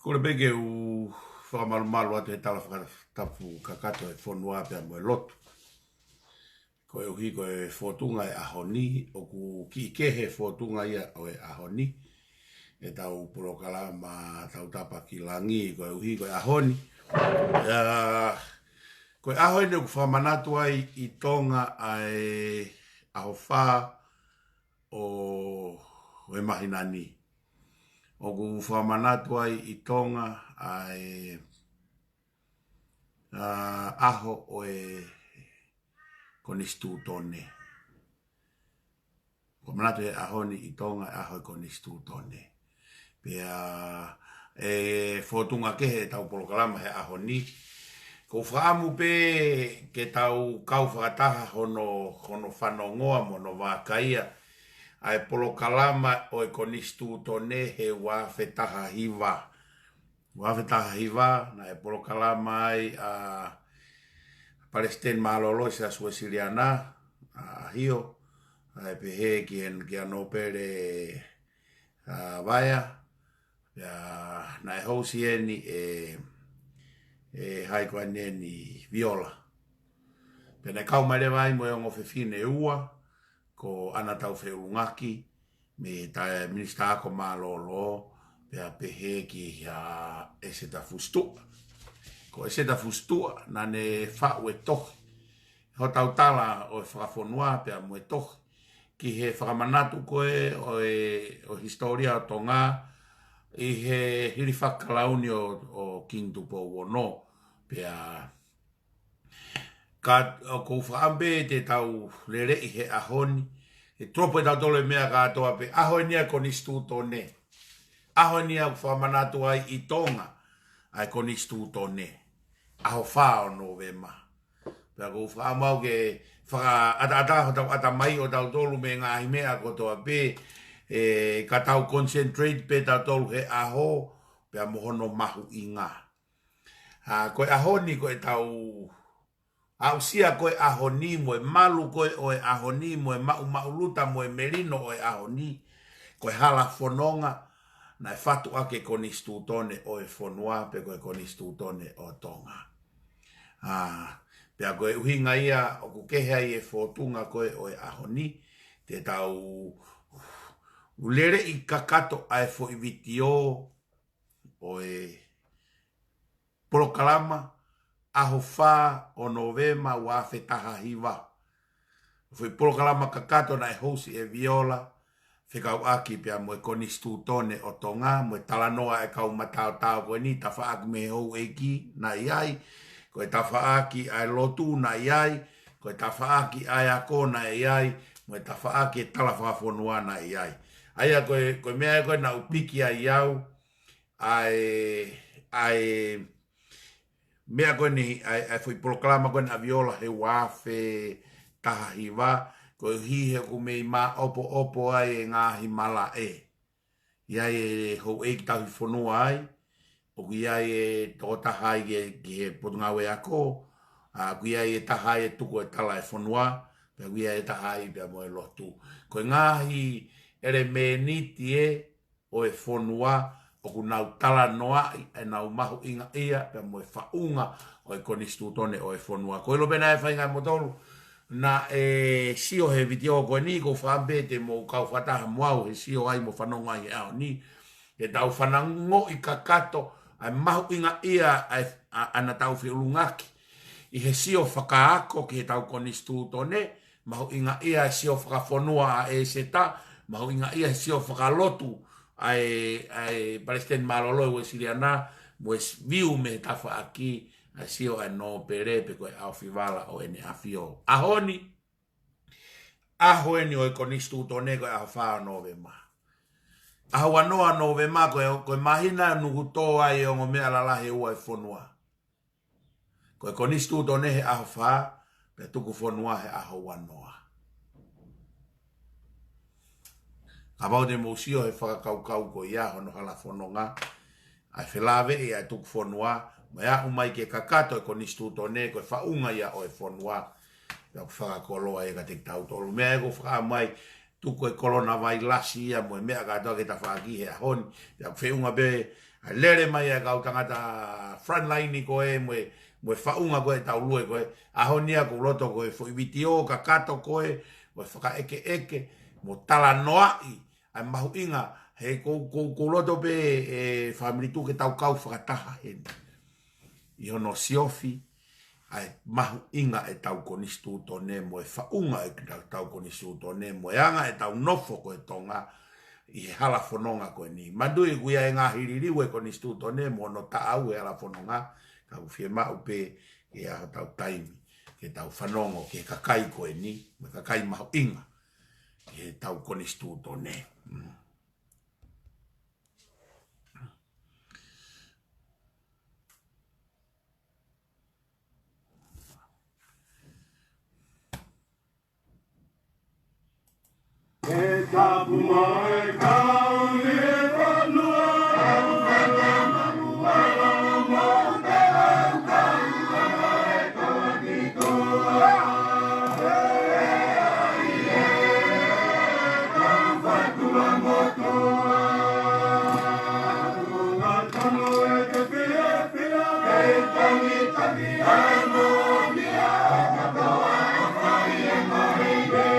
Ko le bege u whakamalu atu he tala whakatapu kakato e whonua pia mo e lotu. Ko e uhi ko e whotunga e ahoni, o ku ki kehe whotunga ia o e ahoni. E tau purokala ma tau tapa ki langi, ko e uhi ko e ahoni. Ko e ahoni ku whamanatu ai I tonga ai aho wha o e mahinani. O ku whamanatu ai I tonga ai aho o e konistu tone. Whamanatu e ahoni I tonga aho e konistu tone. Pea e whotunga kehe tau polokalama he ahoni. Ko whaamu pe ke tau kau whakataha hono whanongoa mono wakaia. Ai polokalama o e konistu tone he wawhetaha hiwa. Wawhetaha hiwa na e polokalama ai Palestine malolo sa Suesiliana hio. Ai pehe ki anopere vaya. Na e housi eni hai koa neni viola. Pena kau mai vai mo e ngofefine ua. Ko ana tau whiurungaki me ta minista ako malolo pea pehe ki eseta fustua. Ko eseta fustua na ne whau e tohi. Ho tau tala o e whakafonua pea mo e tohi. Ki he whakamanatu koe o historia o Tonga I he hiri whakalauni o King Tupo Wono. Pea o kou whaambe te tau lere I he ahoni. E tropo e tau tole mea katoa pe ahoni a konistu tone. Ahoni a whamanatu ai I tonga ai konistu tone. Aho whao no vema. Pea kou whaamau ke ata mai o tau tolu me ngahi mea kotoa pe ka tau concentrate pe tau tolu he aho pea mohono mahu inga. Koe ahoni koe tau au sia koe ahoni mo e malu koe o e ahoni mo e mauluta mo e merino o e ahoni koe hala fononga na e fatu ake konistu tone o e fonua pe koe konistu tone o tonga. Pea koe uhinga ia o kukeha I e fotunga koe o e ahoni te tau ulere I kakato ai fo I vitio o e polokalama aho wha o novema wawhetaha hiwa. Fui polokalama kakato na e hosi e viola. Whikau aki pia mo e konistu tone o tonga. Mo e talanoa e kau matao tau koe ni. Tawha aki me hou eki na iai. Koe tawha aki ai lotu na iai. Koe tawha aki ai ako na iai. Mo e tawha aki e tala whakafonua na iai. Aia koe mea koe na upiki ai iau. Ai mea koe ni ai fui proklama koe na viola he wafe taha hiwa. Koe hihe kumei ma opo ai e ngahi mala e. Iai e hou eiki tahi whanua ai. Oku iai e toko taha ai ki he potungawe ako. Ku iai e taha ai e tuko e tala e whanua. Pea ku iai e taha ai pia mo e lotu. Koe ngahi ere me niti o e whanua. Oku nau tala noa e nau mahu inga ia pia mo e whaunga o e konistu tone o e whanua. Koe lo pena e whainga motolu na e sio he vitio koe ni ko whaambe te mo kau whataha muau he sio ai mo whanonga I ao ni. E tau whanango I kakato ai mahu inga ia ana tau whiulungaki. I he sio whakaako ki he tau konistu tone. Mahu inga ia sio whakawhanua e seta. Mahu inga ia sio whakalotu. Ai Palestine malolo e Siriana mo viu me tafa aki a sio a no pere pe koe au fivala o ene afio. Ahoni o e konistu tone koe au wha novema. Aho anoa novema koe mahina nukuto ai o mea lalahe ua e whanua. Koe konistu tone he aho wha pe tuku whanua he aho wanoa. Abau de mosio he whakakaukau ko ia hono hala whanonga. Ai whelawe e ai tuku whanua. Mai umai ke kakato e konistu tone ko e whaunga ia o e whanua. Ia whakakoloa e ka te tau tolu. Mea e ko whakamai tuku e kolona vai lasi ia mo e mea katoa ke ta whaki he ahoni. Ia wheunga be lere mai e kau tangata frontline ko e mo faunga ko e tau lue ko e ahonia ko loto ko e foi vitio ka kato ko e mo whaka eke mo tala noai ai mahu inga he ko loto pe e family tu ke tau kau whakataha heni i hono siofi ai mahu inga e tau konistu tone mo e faunga e tau konistu tone mo e anga e tau nofo ko e tonga i hala fononga ko ni madui kuia e ngā hiririwe konistu tone mo no taau e hala fononga ka ufie mau pe e a tau taimi ke tau whanongo ke kakai ko e ni me kakai mahu inga ke tau konistu tone E tapu mai kau ni whanua Au whakamanu ala mo te au kau e toa ki toa E ai e kau whatua mo toa Ngā tono e te whia whia E tangi tangi amo mia Ka toa a whai e mai e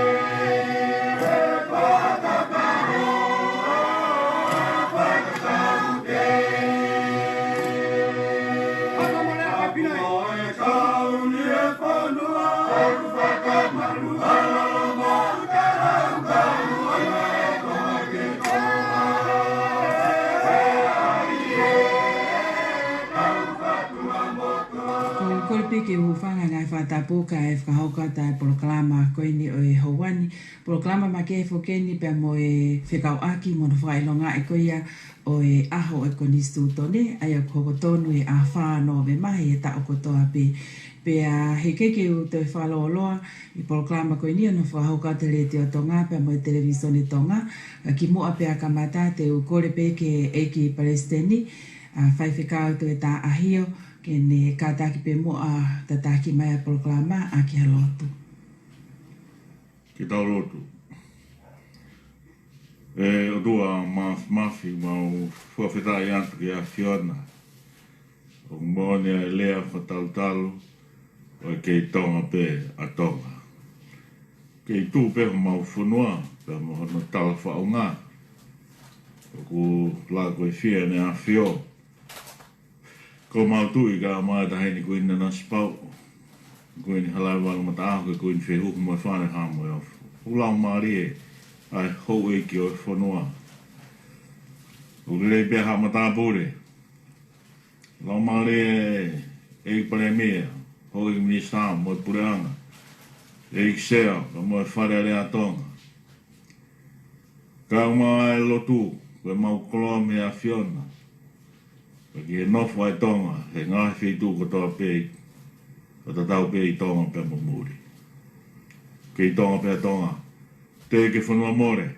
Ke hufanga ngai whatapuka e whakahauka tai poloklama koe ni o e hauani. Poloklama ma ke fokeni pe mo e whekau aki mo no whailonga e koia o e aho e konistu tone. Ai o kokotonu e a whāno me mahi e ta o kotoa pe. Pe a he keke u te whaloloa i poloklama koe ni o no whakahauka te le te o tonga pe mo e televisione tonga. Ki mua pe a kamata te u kore pe ke eki Palestini. Whai whekau tu e ta ahio. Ke ne kātaki pe mo a tataki mai a poloklama a ki halotu. Ki tau rotu. E o tua mafi mau fuawhetai antu ki a Fiona. O mone a lea whatautalu o e kei tonga pe a tonga. Kei tū pe mau whunua pe mo hono tala whaunga. O ku lago e whia ne a Fio. Ko mau tui ka mai ta heni ko ina na spau. Ko ni halai wala mata ko ko ni fe hu mo fane ha mo yo. Ulang mari ai ho e ki o fonua. O le be ha mata bore. Lo mari e premier ho i mi sa mo puranga. E xea mo fare le atonga. Ka mai lo tu ko mau kolome a Fiona. Paki e nofo ai tonga, he ngahi whitu ko toa pei, o ta tau pei tonga pe mo muri. Kei tonga pe tonga, te ke whanua more,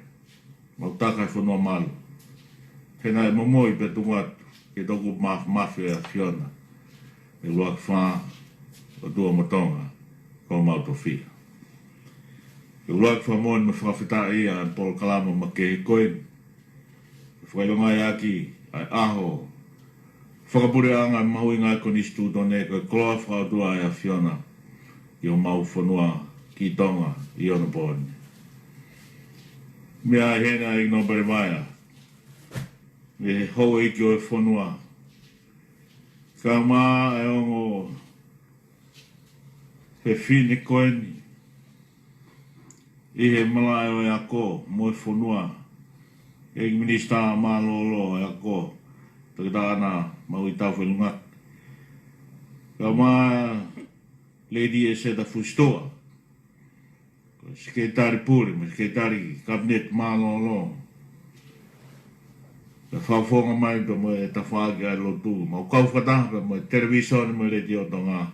mau taka e whanua malu. Hena e momoi pe tungatu, ke toku mafi a Fiona, e luak whaa o tua mo tonga, ko mau to whia. E luak whaa moen me whawhita ia an polo kalama ma ke koen, whailonga i aki, ai aho, whakapure anga mahu i ngai konistu tone ko kloa whakatua e a Fiona i o mau whanua ki tonga i ono pōne. Mea hena i no Beremaya, me hou e ki o e whanua. Ka maa e ongo he whine koeni, i he malai o e ako mo e whanua, e minista maa lolo e ako, taka ana mau i tau whenunga. Ka maa lady e se ta fustoa. Sekretari pure, ma sekretari kabinet maa lolo. Ka whawhonga mai pa mo e ta whaake ai lotu. Ma u kau whataha pa mo e televisione mo le ti o tonga.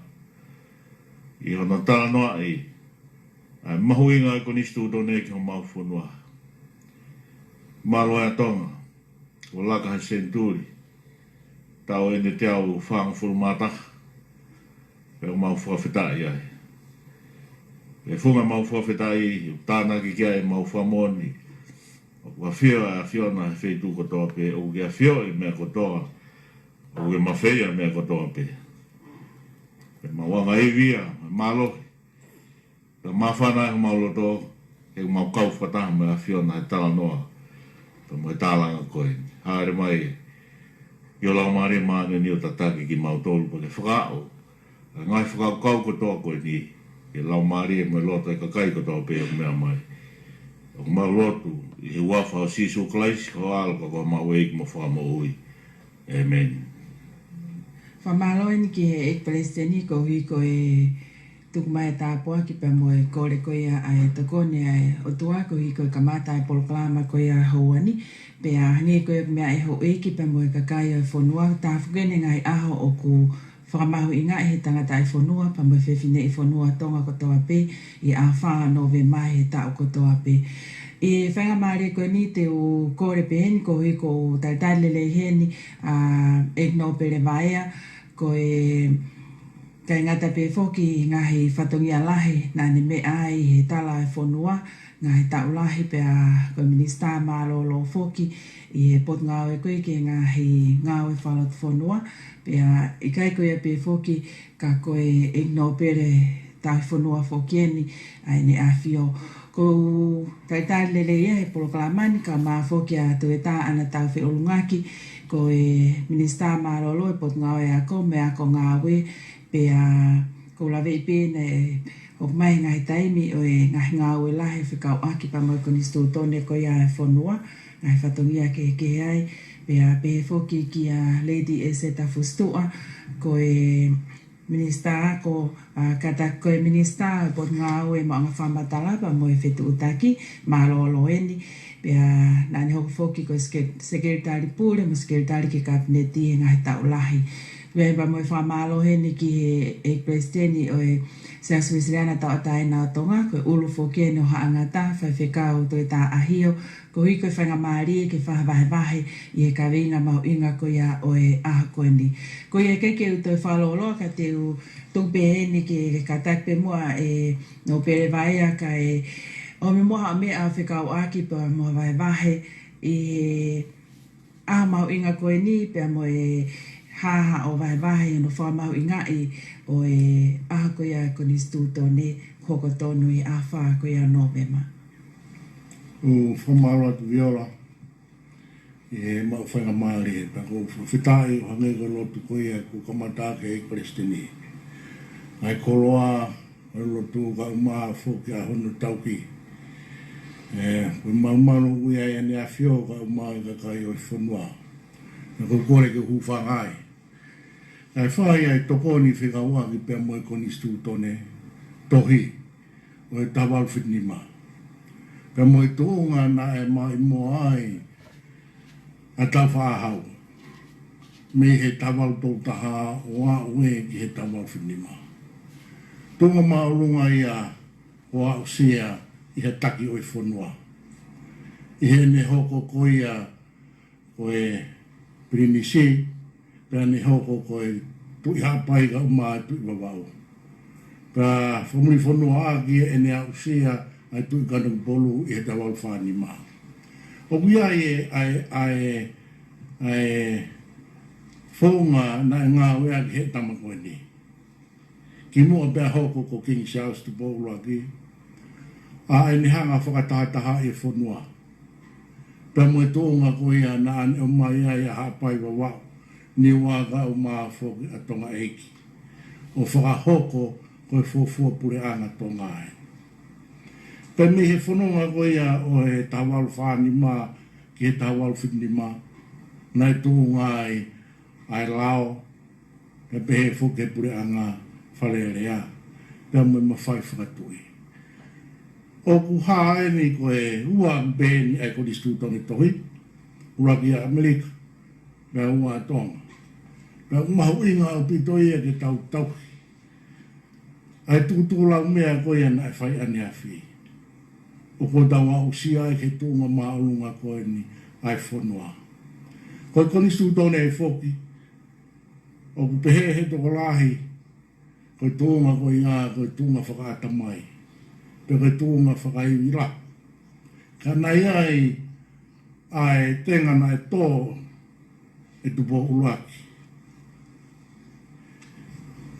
I hono tala noa i. Ai mahu inga e konistu tone ki ho mau whanua. Malo e tonga. O laka ha senturi. Tau e ne te au whaanga whurumata. E o mau whawhetai ai. E whunga mau whawhetai, tāna ki kia e mau whamoni. O kua whio a Fiona e wheitu kotoa pe, o kia whio e mea kotoa. O ke mawhea mea kotoa pe. Pe mawanga e via, malo. Pe mawhana e mauloto, e maukau whataha mea whiona e tala noa. Pe mo e tālanga koe. Haere mai, yo lau maare maane ni o tatake ki mautolu pa ke whakao. Ngai whakao kau kotoa koe ni. E lau maare e mo e lota e kakai kotoa pe o mea mai. O maulotu, i he wafa o sisu klaisi ko alko ko mawe ik mo whamo ui. Amen. Whamalo ni ki e Palestini ko hui ko e tukumai tāpua ki pa mo e kore ko ia ai takone ai o tua ko hui ko e kamata e poloklama ko ia hauani. Pe a hangi ko e mea e ho e ki pa mo e kakai o whanua tā whukene ngai aho o ku whakamahu inga e he tangata i whanua pa mo e whewhine i whanua tonga kotoa pe i a whaa no ve mai he tau kotoa pe. E whainga maare koe ni te o kore pe heni ko hui ko taitalele heni e no pere vaea ko e kai ngata pe foki ngahi whatongia lahi na ne me ai he tala e whanua ngahi tau lahi pe a koe minista maalo lo foki i he pot ngau e koe ke ngahi ngau e whalot whanua pe a i kai koe pe foki ka koe e no pere tai whanua foki eni ai ne a whio ko taitai lele ia he poloklamani ka maa foki a tu e tā ana tau whi olungaki ko e minista marolo e pot ngau e ako me ako ngawe pe a ko lawe i pēne o mai ngai taimi o e ngahi ngau e lahe whikau aki pa mo koni stu tone ko ia e whanua ngai whatongia ke ai pe a pe foki ki a lady e se ta fustua ko e minista ko kata ko e minista pot ngau e maanga whamatala pa mo e whetu utaki marolo eni pe a nani hoku foki ko sekretari pure mo sekretari ki kabineti e ngai tau lahi pe pa mo e whamalo heni ki e presteni o e se asuisriana tau atai nao tonga ko e ulu foki eni o haangata whaiwhekau to e tā ahio ko hui koe whainga maari ke whahavahe i e kawinga mau inga ko ia o e aha koe ni. Ko ia keke u toi whaloloa ka te u tupe heni ke katakpe mua e no pere vaea ka e o me moha me a whekau aki pa mua vahe i he aha mau inga koe ni pe mo e haha o vahe no whamau inga i o e aha ko ia koni stutone koko tonu i a wha ko ia Novema. O whamaro atu viola e mau whainga maari e tako whitai o hange ko lotu koe e ko kamatake e Palestini. Ai koloa o lotu ka umaa whoki a hono tauki. Koe maumano ui ai ane a whio ka umaa i ka kai o i whanua. Na ko kore ke hu whangai. Ai whai ai tokoni whikaua ki pia moe koni stu tone tohi o e tawal whitnima. Ka mo i tōnga na e mai mo ai a tau whāhau. Me he tawal tō taha o a ue ki he tawal whinima. Tōnga maurunga ia o a usia i he taki o i whanua. I he ne hoko koia o e Pirinisi, pēr ne hoko koe tui hapai ka umā e tui wawau. Ka whamuri whanua aki e ne a usia ai tui kanang polu i he tawal whanima. O kia ai whonga na ngā wea ki he tamakoe ni. Ki mua pēr hoko ko King Charles tu polu aki. A e ni hanga whakatahataha e whanua. Pēr mo e tōnga ko ia na ane o mai ai a hapai wawau. Ni waka o maa whoki a tonga eiki. O whakahoko ko e fōfua pure anga tonga ai. Pe me he whanonga ko ia o he tawal whanima ki he tawal whitnima. Nai tōnga ai lao. Pe pe he whoke pure anga wharerea. Pe me mawhai whakatui. O ku haa ni ko e ua bēni ai ko distu tongi tohi. Ura ki a Amerika. Pe ua tonga. Pe umahu inga o pitoi e ke tau tau. Ai tūtūlau mea ko ia na e whai ane a whi. O ko tawa usia e ke tūnga maulunga ko e ni ai whanua. Ko e konistu tone e whoki. O ku pehe he toko lahi. Ko e tūnga ko i ngā ko e tūnga whakaata mai. Pe ko e tūnga whakaiwira. Ka nei ai tengana e tō e tupo ulaki.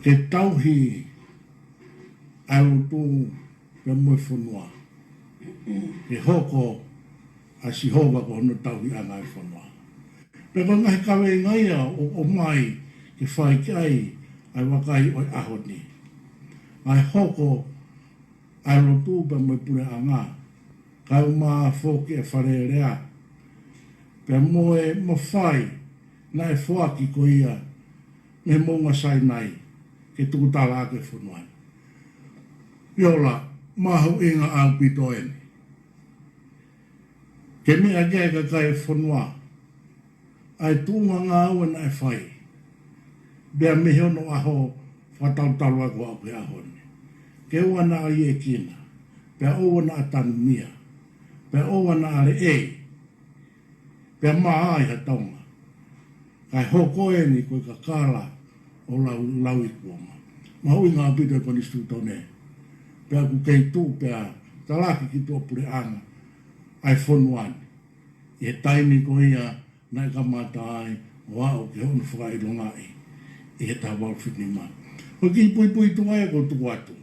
ke tauhi alutu pe mo fonua ke hoko a si hova ko no tauhi anga e fonua pe ko ngai kawe ngai o mai ke fai kai ai wakai o ahoni ai hoko alutu pe mo pure anga kau ma foke e wharerea pe mo e mo fai na e whaki ko ia me monga sai nai ke tukutala ake whunuan. Iola, mahu inga au pito eni. Ke mea kea ka kai whunua, ai tūnga ngā ua na e whai. Bea me hono aho whatautaru ako au ke ahone. Ke ua na ai e kina, bea oua na atanu mia, bea oua na are e, bea maa ai ha taunga. Kai hoko eni koe ka kala o lau i kuama. Mahu inga au pito e koni stūtau ne. Pea ku kei tū pea talaki ki tō pure anga ai whonuan. I he taimi ko ia nai ka mata ai o au ke honu whakai longa i. I he tāwau whitni ma. Ko ki pui pui tu ai ko tu atu.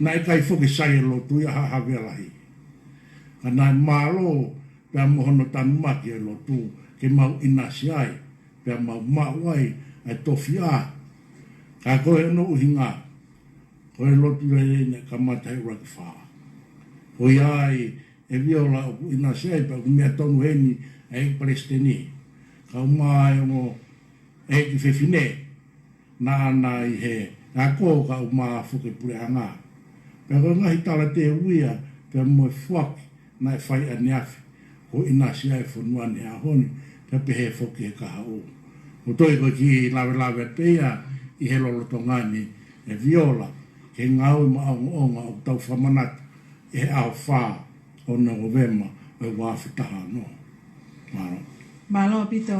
Nai kai whoke sai lo tu ia hahawe alahi. Ka nai mālo pea mohono tanu maki e lo tu ke mau inasi ai. Pea mau mauai ai tofi a. Ka koe no uhinga. Koe lotu rei ne kamata e raki whaa. Koe ai e viola o ina sei pa ku mea tonu heni e palestini. Kau mai o e ki whewhine na ana i he. Nā kō kau maa whuke pure hanga. Pea koe ngahi tala te uia pea moe whaki na e whai ane awhi. Ko ina sei e whunuane a honi pea pehe whuke he kaha o. O toi koe ki lawe pea i he lolotongani e viola. Ke ngau ma au onga o tau whamanata e au whaa o na ovema e wāwhitaha no. Maro. Malo pito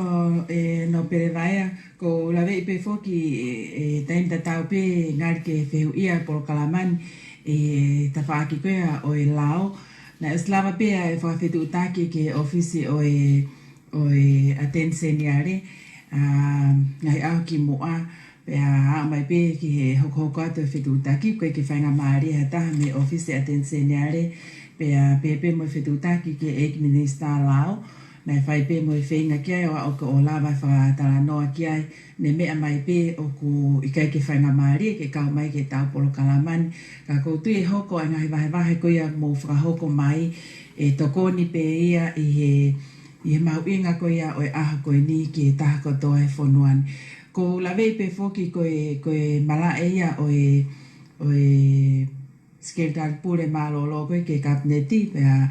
no perevaia ko lawe i pe foki taimta tau pe ngari ke whehu ia polo kalamani ta whaaki koea o e lao. Na eslava pea e whawhetu utaki ke ofisi o e atenseniare ngai au ki moa pea mai pe ki he hoko atu whetu utaki koe ke whainga maari hataha me ofisi atenseniare pea pepe mo whetu utaki ke ek minister lao. Na whai pe mo i whainga ki ai o ka o lawa whakatala noa ki ai ne mea mai pe o ku i kai ke whainga maari ke kau mai ke tau polo kalamani ka koutu e hoko ai ngahi wahe ko ia mo whakahoko mai e tokoni pe ia i he mau inga ko ia o e aha ko ni ki e taha kotoa e whonuani ko lawe pe foki ko e mala e ia o e skeletal pure malolo ko ke kabineti pea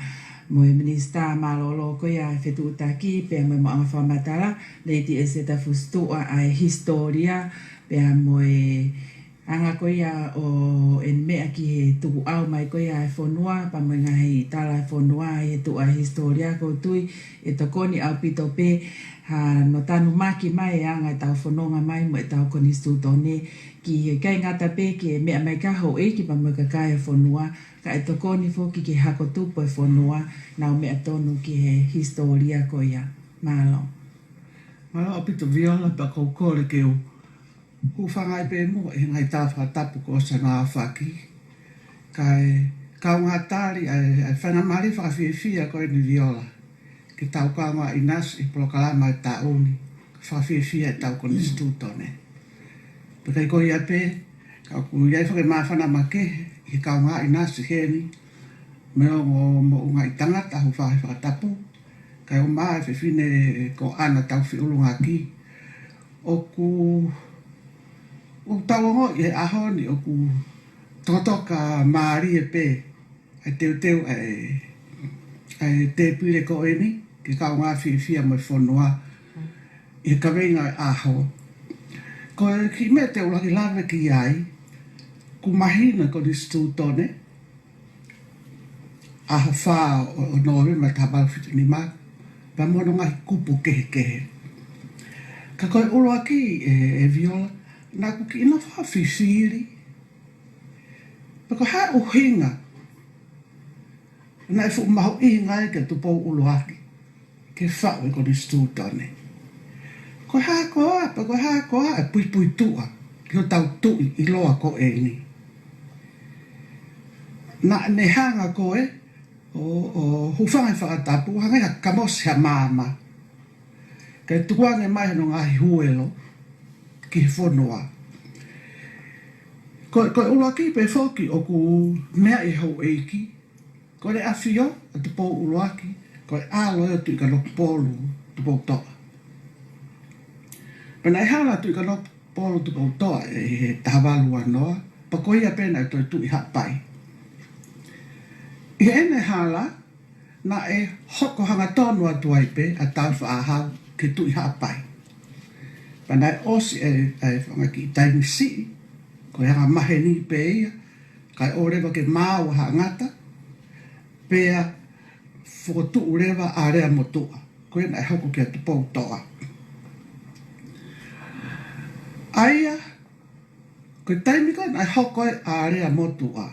mo e minista malolo ko ia whetu utaki pea mo anga whamatala leiti e seta fustua ai historia pea mo e anga ko ia o en mea ki he tuku au mai ko ia e whonua pa mo ngahi tala e whonua e tu ai historia ko tui e tokoni au pito pe ha no tanu maki mai e anga e tau whanonga mai mo e tau konistu tone ki he kai ngata pe ki e mea mai kaho e ki pa mo kakai e whonua ka e tokoni foki ki hako tupo e whonua na o mea tonu ki he historia ko ia malo. Malo apito viola pa kaukore ke o whangai pe mo e ngai tāwha tapu ko sa ngā whaki kai kau ngā tāri ai whanamari whakawhiwhia ko e ni viola ki tau kaunga inas i polokalama e tauni whakawhiwhia e tau koni stūtone pekai ko ia pe kau ku iai whake mawhana make i kaunga inas i heni me o mo unga i tangata hu whahe whakatapu kai o maa e whiwhine ko ana tau whiulunga ki o ku o tau e ahoni o ku totoka maari e pe ai teu ai te pire ko eni ki kau ngā whiwhia mai whonua i ka renga e aho ko ki me te ulaki lawe ki ai ku mahina ko ni stūtone aho whā o noe ma tabau whitini ma pa mono ngai kupu kehe ka koe uloa ki e viola na ku ki ina wha whiwhiri. Pako hae o hinga. Na e fu maho i ngai ke tupou uloaki. Ke whao e koni stūtone. Ko hae koa, pako hae koa e pui tua. ki o tau tui I loa ko e ni. Na ne hanga ko e, o hufanga I whakatapu, hanga ia kamosi ha māma. Kei tukuange mai no ngahi huelo, ki he whanua. Ko ula ki pe whoki o ku mea I hau eiki, ko le awhio a te pō uruaki, ko e alo e tu I ka nok pōlu tu pō toa. Pena e hala tu I ka nok pōlu tu pō toa e he tawalu anoa, pa ko ia pena e toi tu I hapai. I ene hala, na e hoko hanga tonu atu aipe a tau whaahau ke tu I hapai. Pena e osi e whangaki I taimi si, ko e hanga mahe ni pe ia, kai o rewa ke māua ha ngata, pea whakotu urewa a rea motua. Ko e na e hoko ke atu pō toa. Aia, ko e taimi ko na e hoko e a rea motua.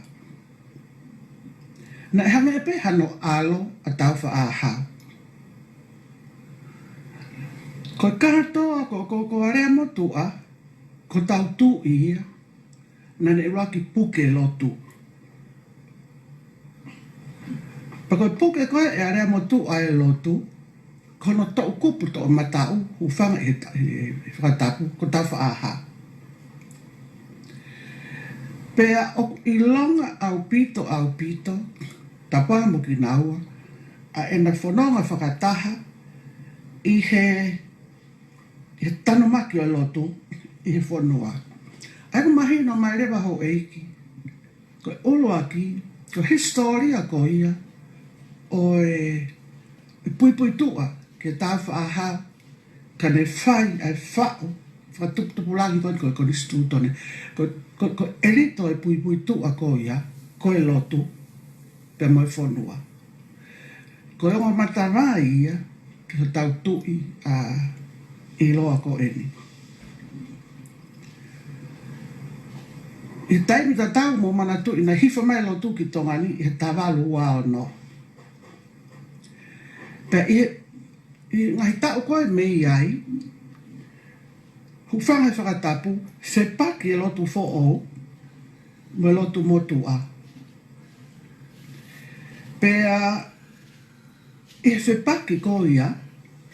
Na e hanga e pe hano alo a tau whaahau. Ko kahatoa ko area motua, ko tau tu ia, na ne raki puke lotu. Pa ko puke koe e area motua e lotu, kono tau kupu to matau, hufanga e whakatapu, ko tau whaahau. Pea o ilonga au pito, tapaa mo ki naua, a ena whanonga whakataha, I he tanomaki o lotu, I he whanua. Aiku mahi no mai rewa ho eiki, ko olo aki, ko historia ko ia, o e pui tua, ke tā whaahau, ka ne whai ai whao, whatupulangi ko ni stūtone, ko elito e pui tua ko ia, ko e lotu, pe moi whanua. Ko e onga matara ia, ki ho tau tui I loa ko eni. I taimi ta tau mo mana tui, na hifa mai lotu ki tongani, I he tawalu ua o no. Pe I ngahi tau koe mei ai, hufanga I whakatapu, whepaki e lotu fo o, me lotu motu a. Pea, I whepaki ko ia,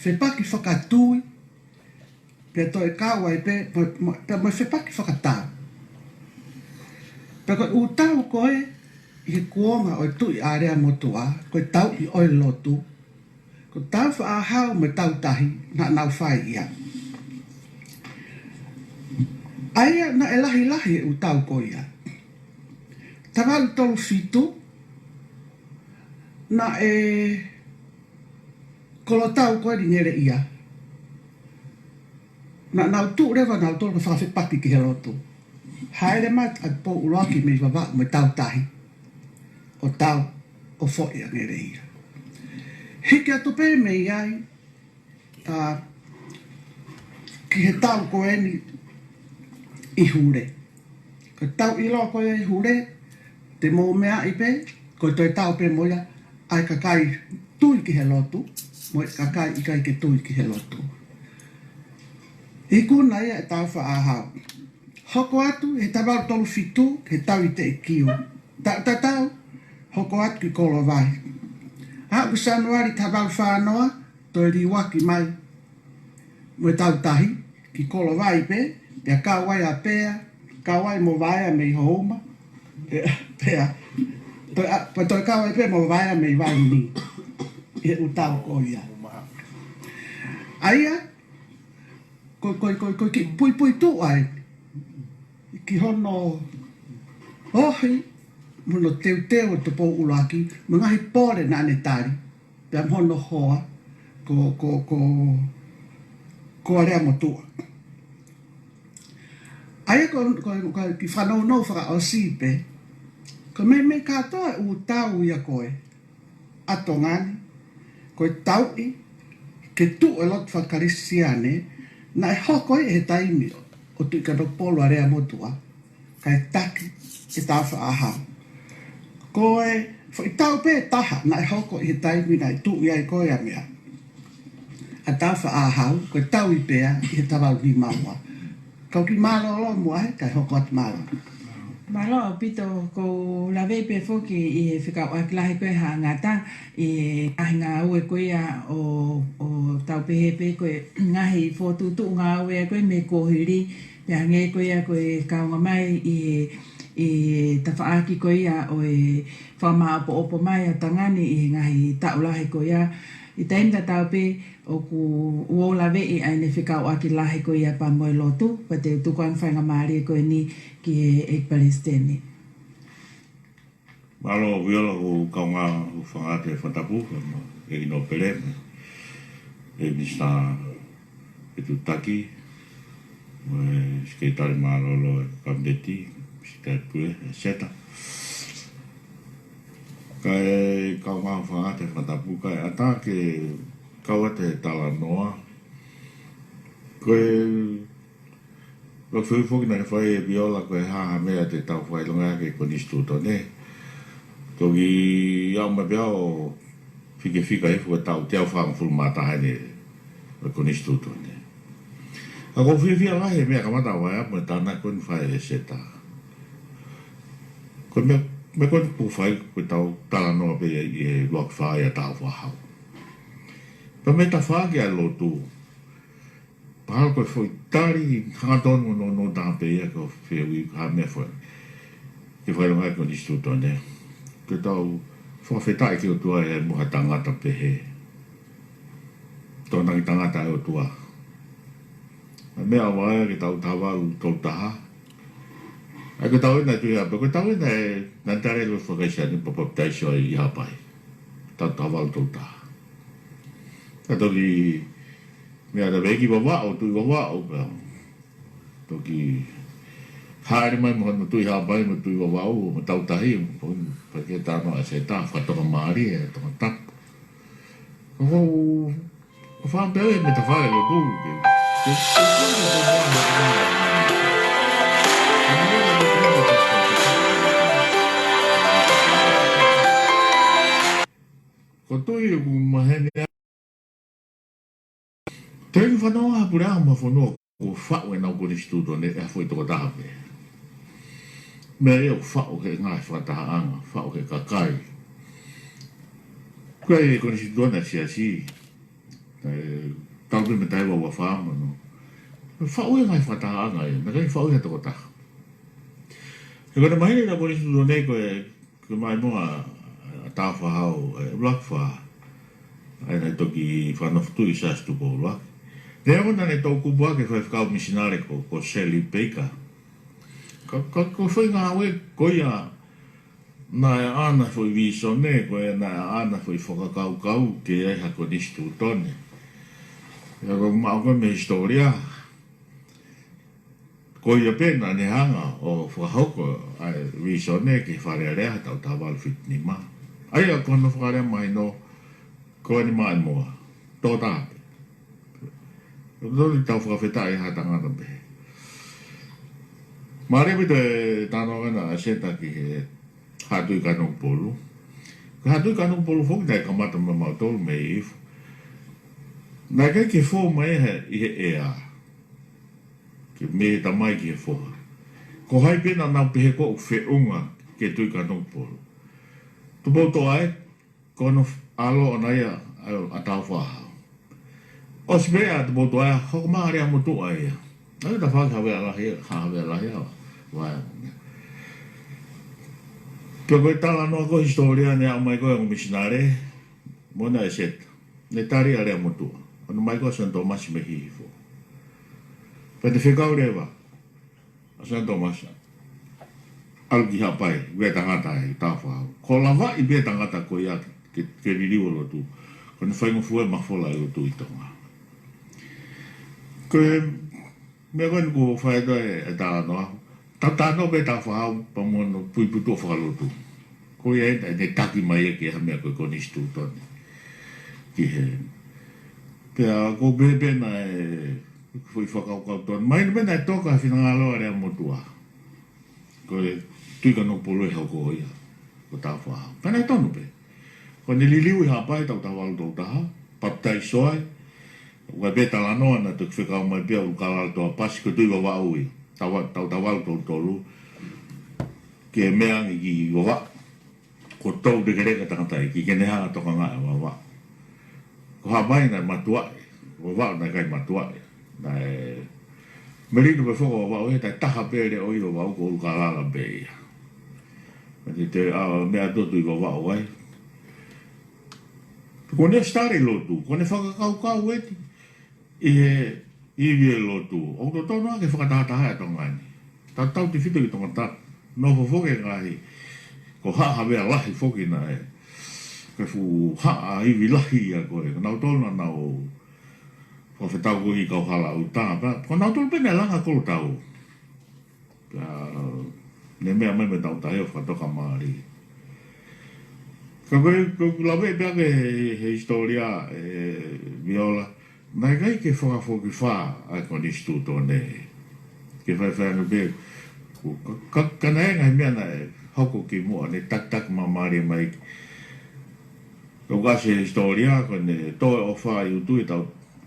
whepaki whakatui, pea toi kawa I pe mo whepaki whakatau. Pea koe utau koe, I he kuonga o tui a rea motua, koe tau I oi lotu, ko tau whaahau me tau tahi, na nau whai ia. Aia na e lahi e utau ko ia. Tawalu tolu fitu, na e kolotau koe ni ngere ia. Na nau tu rewa nau tolu ka whawhepaki ki he lotu. Haere mat a po uroaki me wawa me tau tahi. O tau o fo ia ngere ia. Hike atu pe me iai, ki he tau koe ni I hure. Ko tau I loa koe I hure, te mō mea I pe, ko toi tau pe moia, ai kakai tui ki he lotu, mo kakai I kai ke tui ki he lotu. I kuna ia e tau whaahau. Hoko atu, he tawau tolu fitu, he tau I te I kiu. Tau, hoko atu ki kolo vai. Haku sanuari tawau whanoa, toi riwaki mai, mo tau tahi, ki kolo vai pe, pea kawai a pea, kawai mo vai a mei houma, pea, toi kawai pe mo vai a mei vai ni, e utau ko ia. Aia, ko ki pui tu ai, ki hono ohi, mono teu te po ulaki, mga hipore na anetari, pea mono hoa, ko area motua. Aia ko ki whanau no whaka o sipe, ko me katoa u tau ia koe, ato ngani, koe tau I, ke tu e lot whakarisiane, na e hoko he taimi o tu ka polo area motua, kai taki e tau whaahau. Koe, fo I tau pe taha, na e hoko he taimi na e tu ia I koe a mea. A tau whaahau, koe tau I pea, I he tawau ni maua. Kau ki malo lo mo ai kai hoko at malo. Malo pito ko lave pe foki I whika o akilahi koe ha ngata I ahinga ue koe a o tau pehe pe koe ngahi fōtutu ngā ue koe me kōhiri pe hange koe a koe kaunga mai I tawhaaki koe a o whama opo mai a tangani I ngahi taulahi koe a I taimta tau pe o ku uola vei ai ne whikau aki lahi ko ia pa moe lotu, pa te tukuan whainga maari ko ni ki e Palestine. Malo viola ko kaunga o whangate whatapu, e ino pere, e mista e tu taki, e sketari malo lo e kamdeti, sketari pule, e seta. Kai kaunga o whangate whatapu, kai ata ke kaua te tala noa. Koe lo whiwhuki na whai e viola koe haha mea te tau whai longa ke konistu tone. Toki iau ma bea o whike e fua tau te au whanga fulmata haine o konistu tone. A ko whiwhia lahi mea kamata wai apu e tāna koe ni whai e seta. Koe me koe ni pūwhai koe tau tala noa pe e luak whai a tau whahau. Pa me ta whaake a lotu. Pahal koe foi tari hangatonu no tāpe ia ko whiawi ha mea foi. Ke whailonga ko nistu tone. Ke tau whawhetai ki o tua e muha tangata pehe. Tōnangi tangata e o tua. Mea wae ke tau tawaru tau taha. Ai ko tau ina tui hapa. Ko tau ina e nantare lo whakaisia ni papaptaisio i hapai. Tau tawaru tau taha. Toki mea ta veki wawao, tui wawao pēo. Toki haere mai moha no tui hapai mo tui wawao, mo tautahi, pake tāno a se tā, whatoka maari e toka tapu. Ko whāmpeo e me ta whae lo tū. Ko tui ku mahene Tēngi whanoa apure a ma whanua ko whao e nau kone studio ne e hafoi toko tahape. Mea eo whao ke ngai whataha anga, whao ke kakai. Koe e kone studio na si. Taupe me taiwa wa whaama no. Whao e ngai whataha anga e, na kai whao e toko taha. E kone mahine na kone studio ne koe mai moa a tāwhahau e ulakwha. Ai nei toki whanoftu I sastu po ulak. Te ona ne tau kupua ke whai misinare ko Shelly Baker. Ko whai ngā we koia na e ana whai visone, ko e na e ana whai whakakau ke eha ko nistu tone. Ia ko mao koe me historia. Koia pena ne hanga o whakahoko ai visone ke wharearea tau tawalu whitni ma. Ai a kono whakarea mai no koe ni mai moa. Tō tāpe. Nōni tau whakawhetai ha tangata pehe. Mārewi te tāno ngana a seta ki he hatui kanong polu. Ka hatui kanong polu whoki tai kamata ma mautolu me ifu. Nā kai ke whō mai I he ea. Ke me ta mai ki he whoha. Ko hai pena nau pehe ko wheunga ke tui kanong polu. Tupo to ai, kono alo anaia a tau whahau. O sprea te boto aia, hoko maari a motu aia. Nau ta whaki hawe alahi awa. Wai. Pio koe tala noa ko historia ne au mai koe o misinare, mona e seta. Ne tari a rea motu. Ono mai koe San Tomas me hifo. Pa te whekau rewa. A San Tomas. Alu ki hapai, wea tangata e tau whahau. Ko lava I bea tangata ko ia ke ririwa lo tu. Ko ne whaingo fue mawhola lo tu I tonga. Koe, mea koe ni ko whaedo e tāno ahu. Tāno pe tā whahau pa mono pui putu o whakalotu. Koe e ne taki mai e ke ha mea koe konistu tone. Ki he. Pea ko bebena e fui whakaukau tone. Maina mena e toka whinangaloa rea motua. Koe tuika no polo e hauko hoia. Ko tā whahau. Pena e tonu pe. Ko ne liliu I hapai tau tawalu tau taha. Patai soai. Wa beta la no na tu fika mai pia u kala to pas ko tu wa ui. Tau to tolu. Ke mea i wa. Ko tau de gere ka tanga ki ke neha to ka nga wa. Ko ha mai na matua. Wa na kai matua. Na Merino pe foko wa o ta taha pere o io wa ko kala la be. Te mea totu i wa o wai. Kone stare lotu, kone whakakau eti. I vie lotu. O to tono ke whakatahataha e tongani. Tau te whito ki tonga tak. No ho foke ngahi. Ko haa mea lahi foke na e. Ke fu haa iwi lahi a koe. Nau tona nau. Ko whetau ko i kau hala u tāpa. Ko nau tolu pene langa kolo tau. Ne mea mai me tau tahi o whakatoka maari. Ka koe lawe pia ke he historia viola. Nai kai ke whakafoki wha ai koni stu tōne. Ke whaiwhanga pe. Ka nei ngai mea na hoko ki mua ne tak ma maari mai. Ko kasi historia kone toe o wha i utu i tau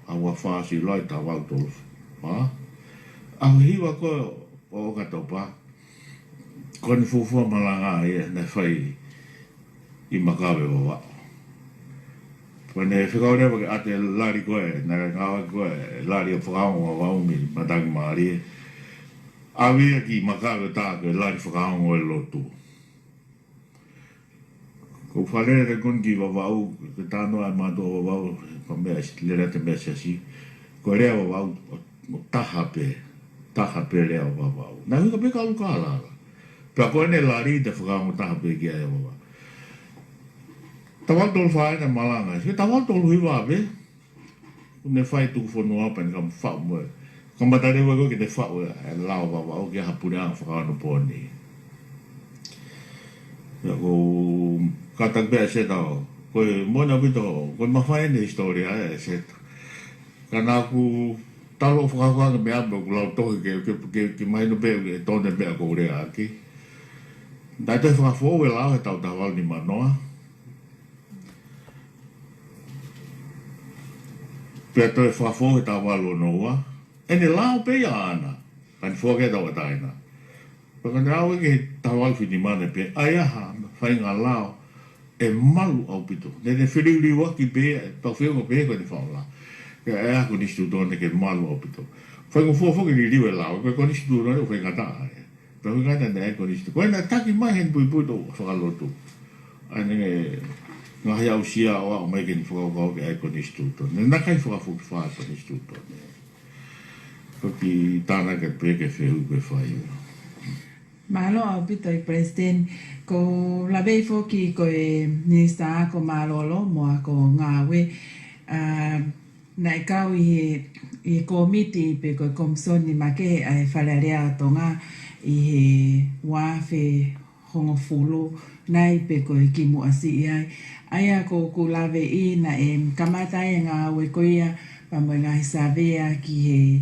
awa wha si loi tau au tolu. Au hiwa koe o katopa. Kone fufua malanga ia na whai i makawe o wa. Kone whikau rewa ke ate lari koe, nara ngawa koe, lari o whakaongo o waumi, matangi maari. Awea ki makawe tā koe lari whakaongo e lotu. Ko whalere te kon ki wawau, ke tāno ai mātua wawau, pa mea lera te mea siasi, ko rea wawau o taha pe rea wawau. Nā huka pe kalu kālala. Pea koe ne lari te whakaongo taha pe kia e wawau. Tawal tolu whae na malanga. Se tawal tolu hiwa be. Ne whae tuku whanua apa ni kam whao moe. Kam batarewa koe ki te whao e lao wawa o ki hapune anga whakaano pōni. Ia ko katak bea se tau. Koe mona pito, koe mawhae ne historia e se tau. Ka nā ku talo whakakoanga me abe o kulau tohi ke maino bea ke tōne bea ko urea aki. Dai te whakafo e lao e tau tawal ni manoa. Pea toi whafo e tā walo noa. E ne lao pe ana. Kani whoke tau e taina. Paka ne au ke tā walo whini mane pe. Ai aha, whai ngā lao. E malu au pito. Ne whiriuri waki pe, tau whiunga pe koe ni whao la. Ke e ako nistu tōne ke malu au pito. Whai ngā whoke ni riwe lao. Koe ko nistu tōne o whai ngā taa e. Pea whai ngā tane e ko nistu. Koe na taki mai hen pui pui tō whakalotu. Ai nge ngā hea usia o au mai ke ni whakakau ke ai ko nistu tōne. Nā kai whakafuki whaa ko nistu tōne. Ko ki tāna ke peke whehu koe whai. Malo au pito i president ko labei foki ko e minister ako malolo mo ako ngawe na ikau i komiti pe ko komsoni make ai falarea tonga i he wafe hongo fulu nai pe ko ki mo asi ai aya ko ku lave i na kamata e nga we ko ia pa mo nga hisavea ki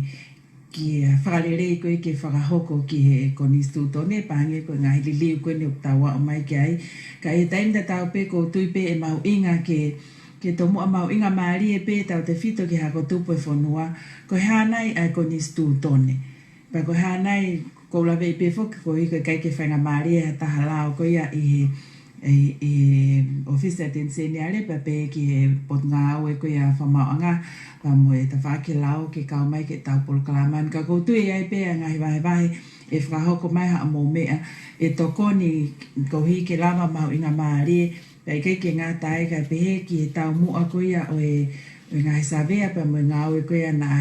whakarere koe ke whakahoko ki he konistu tone pange koe ngā hililiu koe ni uktawa o mai ki ai. Ka e taimta tau pe ko tuipe e mau inga ke tomu a mau inga maari e pe tau te whito ki hako tupo e whanua. Koe hānai ai konistu tone. Pa koe hānai ko lawe i pe whoki koe koe kai ke whainga maari e taha lao koe ia i ofisa tenseneare pa pe ki he pot ngā au e koe a whamaoanga pa mo e ta whake lao ke kau mai ke tau poloklaman ka koutu e ai pe a ngahi wahe e whahoko mai ha mo mea e tokoni ko hi ke lama mau inga maari pa i ke ngā tae ka pehe ki e tau mua koe o e ngahi savea pa mo ngā au e koe na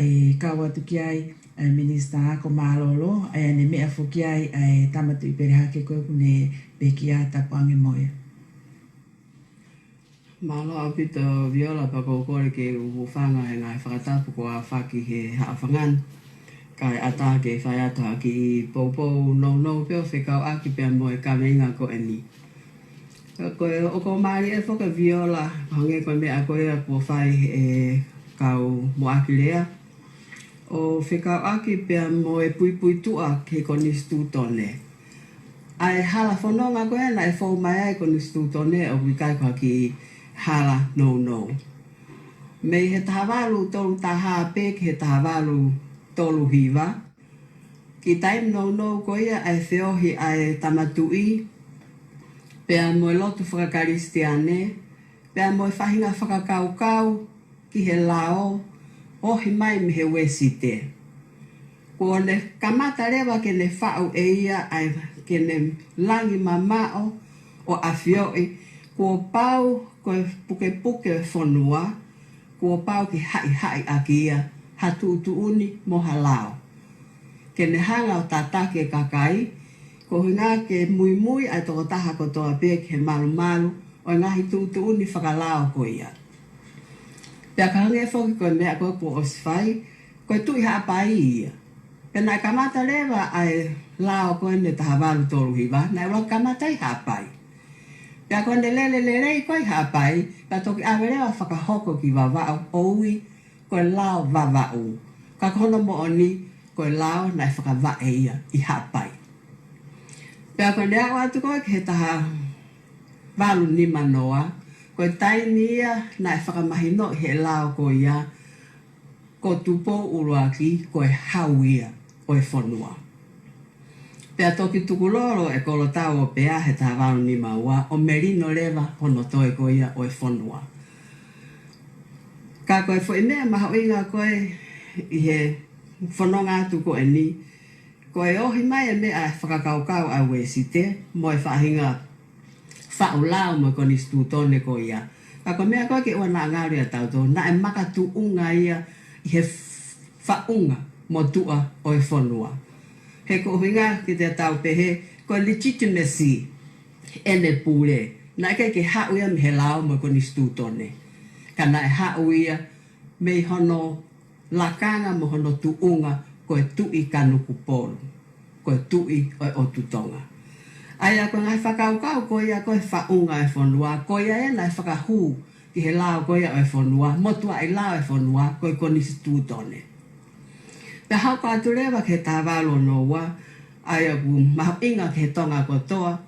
e kawatu ki ai minister ako malolo ai ne mea fuki ai tamatu i perehake koe kune peki a tapange moe. Malo au pito viola pa kore ke ufanga e ngai whakatapu ko a whaki he haafangan. Kai ata ke whai ata ki poupou no peo whekau aki pia moe ka meinga ko e ni. Koe o ko maari e whoka viola hange koe mea koe a ko whai e kau mo aki lea. O whekau aki pia moe pui tua ke konistu tone. Ai hala whanonga koe na e whau mai ai konistu tone o wikai kwa ki hala no. Me he tahawalu tolu taha pe he tahawalu tolu hiva. Ki taim no ko ia ai feohi ai tamatui. Pea moe lotu whakakaristiane. Pea moe whahinga whakakaukau ki he lao. Ohi mai me he wesite. Ko ne kamata rewa ke ne whau e ia ai ke ne langi mamao o afioi. Ko pau ko puke whonua. Ko pau ki hai aki ia. Hatu uni mo halao. Ke ne hanga o tatake kakai. Ko hinga ke mui ai toko taha ko toa pe ke malu. O ngahi uni whakalao ko ia. Pea kahange whoki koe mea koe po oswhai. Koe tui haapai ia. Pena kamata lewa ai lao koe ne tahawalu tolu hiwa. Nai wala kamata i haapai. Pea koe ne lele koe haapai. Pea toki awe lewa whakahoko ki wawao. Oui koe lao wawao. Ka kono mo oni koe lao nai whakawae ia i haapai. Pea koe ne awa atu koe ke taha walu ni manoa. Koe taimi ia nai whakamahino he lao ko ia. Ko tupo uruaki koe hau ia oe whonua. Pea toki tukuloro e kolo tau o pea he taha walu ni maua. O merino lewa hono toe ko ia oe whonua. Ka koe fo imea maha inga koe i he whanonga atu ko e ni. Koe ohi mai e mea whakakaukau a wesite. Moe whahinga whaulao mo koni stutone ko ia. Ka koe mea koe ke ua na ngāri a tau tō. Na e maka tu unga ia i he whaunga mo tua o e whanua. He ko hinga ki te tau pehe. Koe legitimacy ene pūre. Na e ke hau ia me he lao mo koni stutone. Ka na e hau ia me hono lakanga mo hono tu unga koe tui kanuku polu. Koe tui o tutonga. Aia koe ngai whakaukau koe ia koe whaunga e whanua. Koe ia e nai whakahu ki he lao koe ia e whanua. Motua i lao e whanua koe konisi tūtone. Pea hau kātu rewa ke tā walo noa. Aia ku maha inga ke tonga kotoa.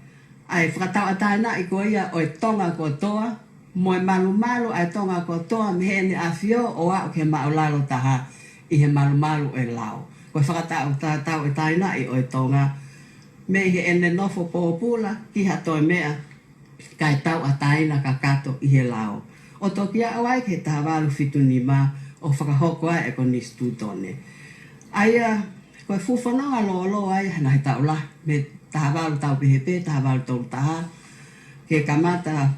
Ai whakatau ataina i koe ia o e tonga kotoa. Moe malu ai tonga kotoa me he ne awhio o au ke maulalo taha i he malu e lao. Koe whakatau tātau e taina i o e tonga. Me he ene nofo pōpula ki hatoe mea kai tau a taina ka kato i he lao. O toki a awai ke taha walu fitu ni ma o whakahoko ai e koni stutone. Aia koe fuwhanonga lo ai hana he tau la me taha walu tau pihepe, taha walu tau taha. Ke kamata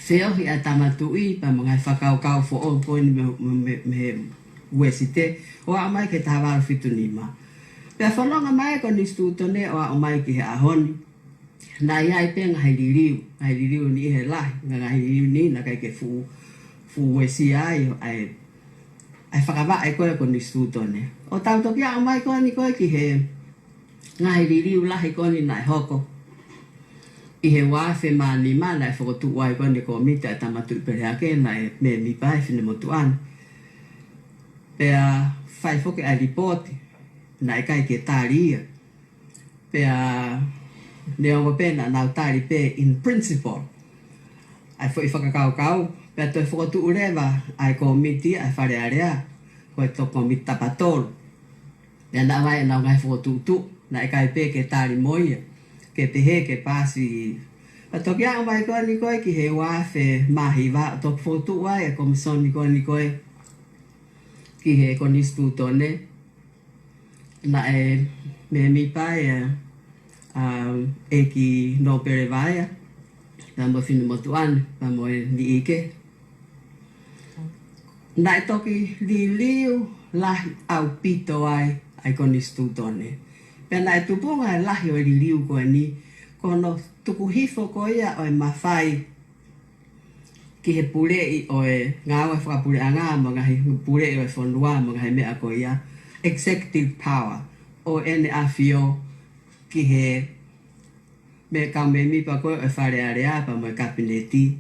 whiohi a tamatui pa mga whakaukau fo o koe ni me wesite. O a mai ke taha walu fitu ni ma. Pea whanonga mai ko ni stutone o a o mai ki he ahoni. Na iai pe ngahai liriu. Ngahai liriu ni he lahi. Ngahai liriu ni na kai ke fu wesi ai. Ai whakawa ai koe ko ni stutone. O tau toki a o mai koe ni koe ki he ngahai liriu lahi ko ni nai hoko. I he wafe mani ma nai whakotu wai koe ni ko mita e tamatu i pereake nai me mi pai whine motu ane. Pea whai whoke ai ripoti. Nai kai ke tāria. Pea neongo pena nau tāri pe in principle. Ai fo i whakakaukau. Pea toi whakotu urewa ai komiti ai whare area. Koe to komiti tapatolu. Pea na vai nau ngai whakotu tu. Nai kai pe ke tāri moia. Ke pehe ke pasi. Pea toki a mai koe ni koe ki he wafe mahi wa. Toki whakotu wai e komison ni koe. Ki he konistu tone. Na e me mi pai e ki no pere vaia na mo finu motuan na mo ni ike na e toki li liu lahi au pito ai koni stutone pe na e tupunga lahi o li liu koe ni kono tuku hifo koe ia o e mawhai ki he purei o e ngāua whakapure a ngā mga he purei o e whanua mga he mea koe ia executive power o ene awhio ki he me kau me mi pa koe e whare area pa mo e kabineti.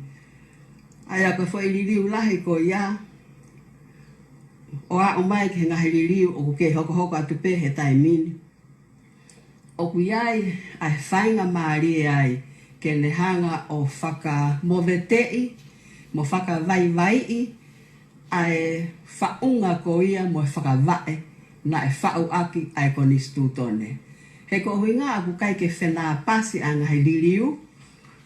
Aia koe fo i liriu lahi ko ia o a o mai ki he ngahi liriu o ke hoko atu pe he taimini. O ku iai ai whainga maari ai ke ne hanga o whaka movetei mo whaka vai ai whaunga ko ia mo whakawai na e whau aki ai ko ni stutone. He ko huinga aku kai ke whena pasi a ngahi liriu,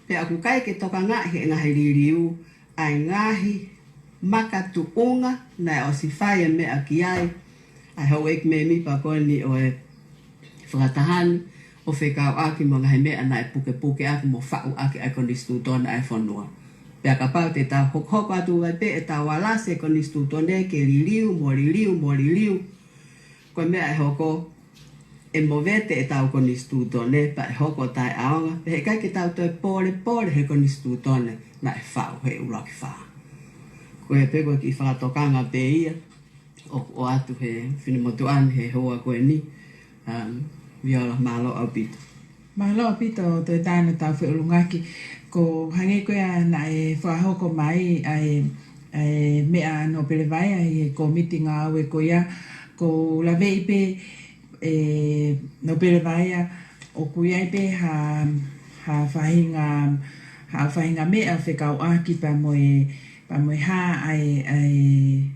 pe aku kai ke toka ngahi ngahi liriu, ai ngahi makatu unga na o si whai me aki ai hau ek me mi pa ko ni o e whakatahan o whekau aki mo ngahi mea na e puke puke aki mo whau aki ai ko ni stutone ai whanua. Pea ka pau te tau hokhoko atu vai pe e tau alase ko ni stutone ke liliu, mo liliu. Koe mea e hoko e mo vete e tau ko ni stutone, pa e hoko tai aonga. Pe he kai ke tau toi pole he ko ni stutone, na e whau he ulaki whaa. Koe pe koe ki whakatokanga pe ia, o atu he whinamotuan he hoa koe ni, viola malo au pito. Mahalo apito toi tāna tau whiulungaki ko hangi koe na e whahoko mai ai mea no pelewai ai ko mitinga au e ko ia ko la vei pe no pelewai o kuia pe ha whahinga mea whekau aki pa moe ha ai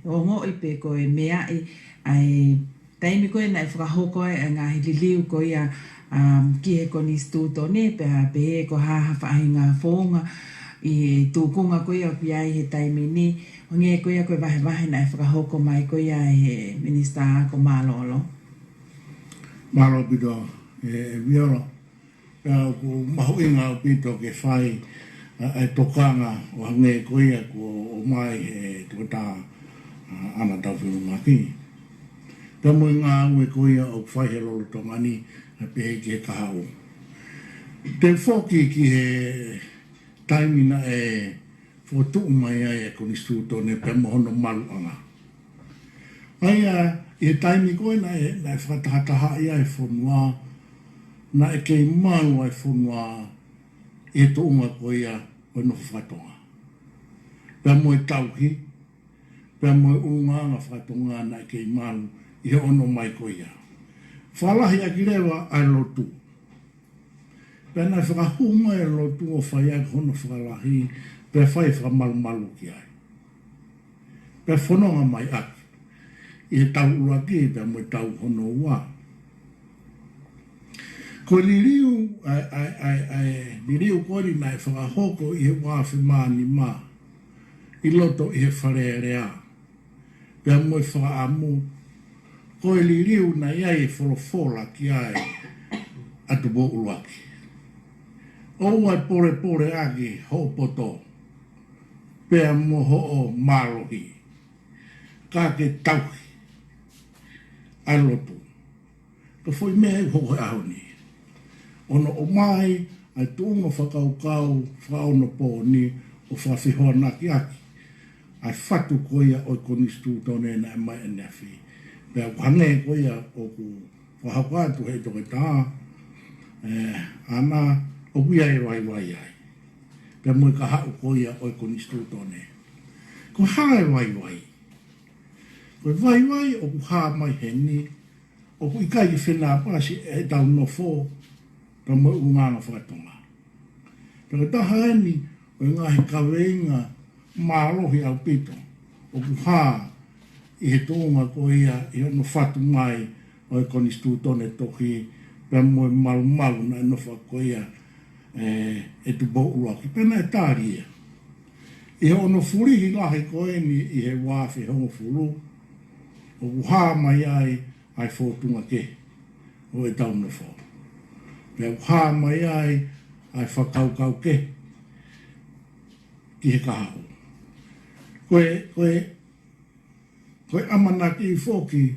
o ngoi pe ko e mea ai taimi koe na e whakahoko ai ngahi liliu ko ia ki he ko ni stutone pe he ko ha whahinga whonga i tūkunga koe o piai he taimi ni o nge koe koe wahe na e whakahoko mai koe he minista ko Malolo. Malo pito viola ko mahuinga o pito ke whai e tokanga o nge koe ko o mai he tuata ana tau whilumaki. Pea mo ngā ue koe o whai he lolo tongani a pehe ki he kahau. Te whoki ki he taimina e whotu mai ai e koni stutone pe mohono malu anga. Aia, i he taimi koe na e whakatahataha ia e whonua, na e kei malu ai whonua i he tounga koe ia o no whakatonga. Pea mo e tauhi, pea mo e unga whakatonga na e kei malu i he ono mai koe ia. Whalahi a kirewa ai lotu. Pena whakahunga e lotu o whai ai hono whakalahi, pe whai whakamalu ki ai. Pe whanonga mai aki. I he tau uraki, pe mo tau hono ua. Ko liriu, liriu kori na e whakahoko i he wafi maa ni maa. I loto i he wharearea. Pe mo whakaamu, ko e liriu na iai e wholofola ki ai atu bo uruaki. O ai pore agi ho poto, pea mo ho o marohi, ka ke tauhi, ai lotu. Ka foi mea i hoko ahoni. Ono o mai, ai tuunga whakaukau, whaono po ni, o whawhihoa naki aki. Ai whatu koia o koni stutone na e mai e nefi. Pea kuhange koia o ku whahapatu hei toke tā, ana o kuia e wai ai. Pea mui ka hau koia o koni stutone. Ko hae wai. Ko wai o ku haa mai heni, o ku ikai ki whenā pasi e tau no fō, ka mo unganga whakatonga. Pea taha eni, o ngahi kaweinga mālohi au pito, o ku haa i he tōnga ko ia i ono whatu mai o e koni stutone toki pia moe malu na ino whako ia e tu bo uaki. Pena e tāri ia. I he ono furihi lahi ko eni i he wāwhi hongo furu o uha mai ai whōtunga ke o e tauna whō. Pia uha mai ai whakaukau ke ki he kahau. Koe amanaki i whoki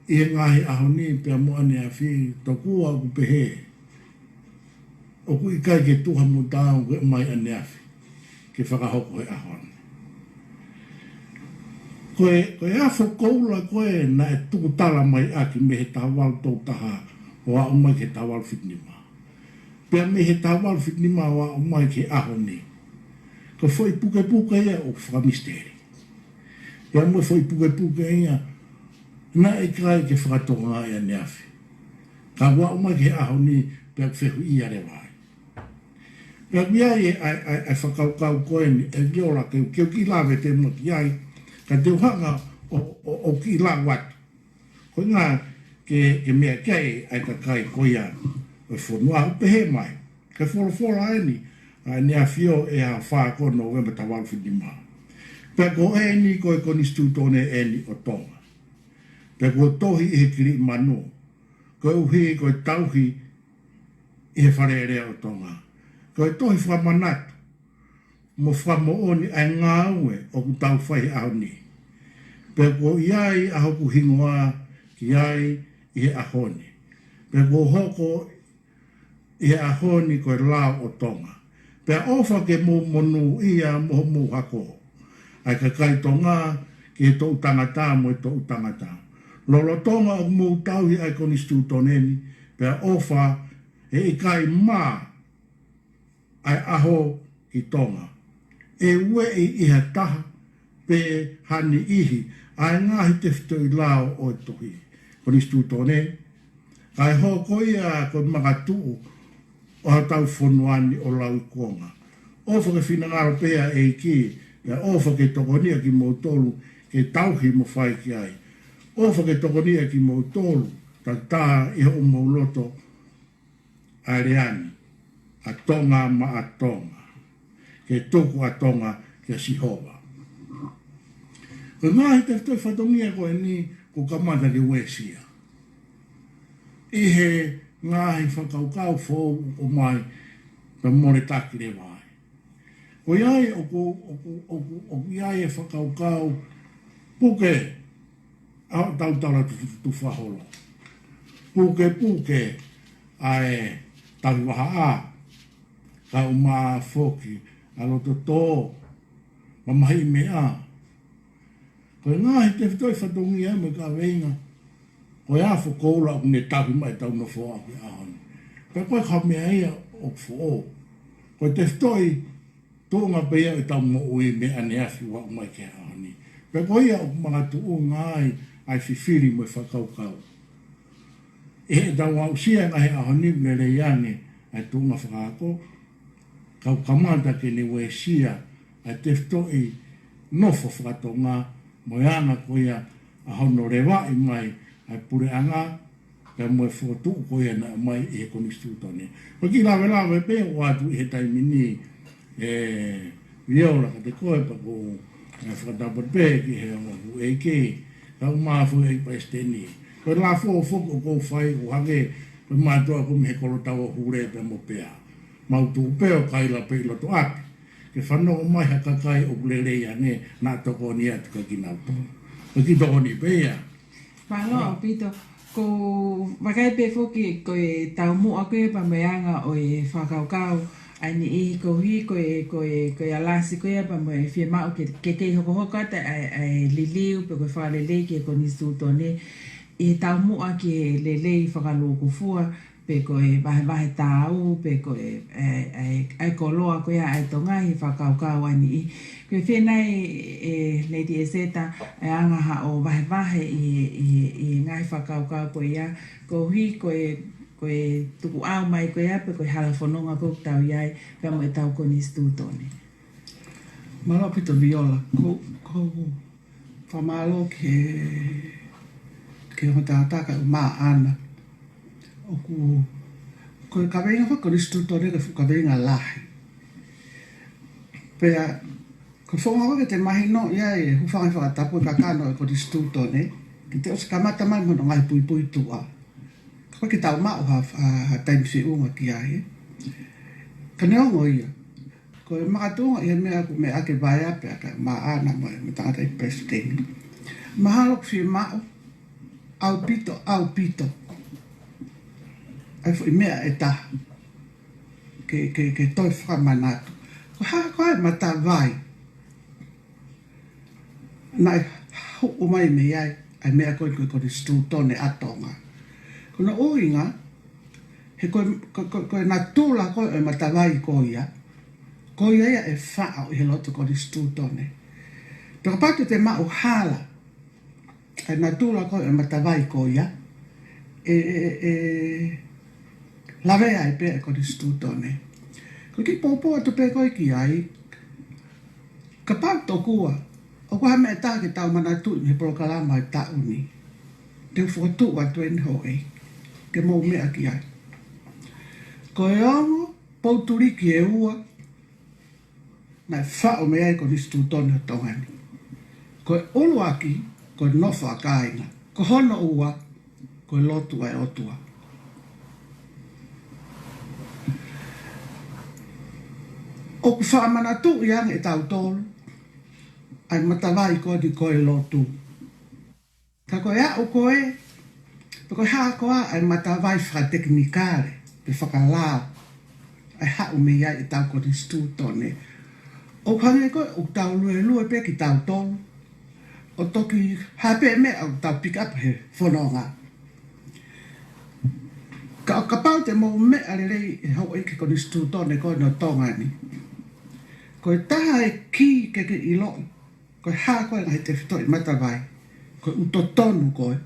i he ngahi ahoni pia moane a whi tokua ku pehe. O ku ikai ke tuha mo tāo koe mai ane a whi ke whakahoko he ahoni. Koe a whokoula koe na e tuku tala mai aki me he tāwal tau taha o a umai ke tāwal whitnima. Pia me he tāwal whitnima o a umai ke ahoni. Ko foi puke ia o whakamisteri. Ia mo foi puke ia na e kai ke whakatonga ia neafi. Ka wā umai ke ahoni pia whehu ia re wai. Pia mia e whakaukau koe ni e viola keu ki lawe te maki ai Ka te uhanga o ki la wat. Ko ngā ke mea kei ai ka kai koia o whonua upehe mai. Ka whora ni ni a fio e a wha ko November tawalu whidima. Pea ko e ni ko e koni stutone e ni o tonga. Pea ko tohi i he kiri manu. Ko e uhi ko e tauhi i he wharerea o tonga. Ko e tohi whamanatu. Mo whamooni ai ngā ue o ku tau whai au ni. Pea ko iai a hoku hingoa ki ai i he ahoni. Pea ko hoko i he ahoni ko e lao o tonga. Pea ofa ke mo monu ia mo mo hako. Ai ka kai tonga ki he tō tangata mo e tō tangata. Lolo tonga o mo tauhi ai koni stutoneni. Pea ofa e i kai mā ai aho ki tonga. E ue i ha taha pe hani ihi ai ngahi te whitoi lao o e tohi. Koni stutone. Kai hoko ia ko magatuu o ha tau whonuani o lau kuonga. Ofa ke whinangaro pea e ki, ia ofa ke tokonia ki mō tolu, ke tauhi mo whai ki ai. Ofa ke tokonia ki mō tolu, ta taha i ho mauloto a reani, a tonga ma a tonga. Ke toku a tonga ke sihova. Ko ngahi te whtoi whatongia ko e ni ko kamata ke wesia. I he ngahi whakaukau fōu o mai pa more taki re vai. Ko iai o iai e whakaukau puke au tautara tu whaholo. Puke ai tawi waha a ka uma foki alo to tō mamahi mea. Ko ngahi te whtoi whatongia me ka weinga ko ia whakoura o ne tawi mai tau no whoa ki ahoni. Ka koe ka mea ia o who'o. Ko te whtoi tōnga pia e tau mo ui me ane afi wa mai ke ahoni. Ka koe ia o mga tuu ngai ai whiwhiri mo whakaukau. E he tau au sia ngahe ahoni me le iane ai tōnga whakako. Kau kamata ke ne we sia ai te whtoi nofo whakatonga mo iana koe ia a hono rewa i mai ai pure anga ka mo fotu ko ia na mai e koni stutone. Ko ki lawe pe o atu i he taimini viola ka te koe pa ko whakatapa pe ki he o eke ka umafu e pa esteni. Ko la fo ko whai o hake ko mātua ko me kolo tau hure pe mo pea. Mautu peo kai la pe ilo to api. Ke whanau o mai haka kai o kulelea ne nā toko ni atu ka ki nauto. Ko ki toko ni pea. Waloa, Pito, ko wakai pe foki ko e tau mua koe pa meanga o e whakaukau ai ni i ko hi ko e alasi koe pa mo e fie mao ke kei hoko hoka te ai liliu pe koe whalelei ke ko nisutone i tau mua ki lelei whakaloku fua pe ko e vahe tāu pe ko e ai koloa koe ai tongai whakaukau ai ni i koe whenai Lady Ezeta e angaha o vahe i ngai whakaukau koe ia ko hi koe tuku au mai koe ia pe koe hala whanonga koe tau iai pe mo e tau koni stutone. Malo pito viola, ko whamalo ke hotataka o maa ana. O ko ka venga koni stutone ka venga lahi. Pea ko fonga ko te mahi no ia e hu whangai whakatapu ka kano e koni stutone ki te osa kamata mai mono ngai pui tua. Ko ki tau mao ha time se unga ki ai. Ka neongo ia. Ko e makatunga ia mea ko me ake vai ape aka maana mo e tangata i presidenti. Mahalo ki mao au pito. Ai fo i mea e taha. Ke toi whakamanato. Ko haka koe mata vai. Nai o mai me ai ai mea koe koni stutone atonga. Kona oinga, he koe na tūla koe e matawai koe ia. Koe ia e whao i he loto koni stutone. Peka patu te mau hala, e na tūla koe e matawai koe ia. Lavea i pe e koni stutone. Ko ki pōpō atu pe koe ki ai, ka pau tokua, O ko hame ta ke tau mana tu me prokalama ta uni. Te fotu wa tuen ho e. Ke mo me aki ai. Ko e ongo, pouturi ki e ua, na e whao me ai ko nistu tone o tongani. Ko e ulu aki, ko e nofa a kāinga. Ko hono ua, ko e lotu ai otua. O ku whaamana tu i ane e tau tolu, ai matawai ko di ko e lotu. Ka ko e au ko e, ko e haa koa ai matawai wha teknikare, pe whakalao, ai hau me iai e tau ko ni stu tone. O kange koe, o tau lue pe ki tau tolu, o toki hape me au tau pick up he whanonga. Ka o kapau te mo me alelei e hau eike ko ni stu tone koe no tonga ni. Ko e taha e ki ke iloi, ko e haa koe ngai te whitoi matawai, ko e utotonu koe,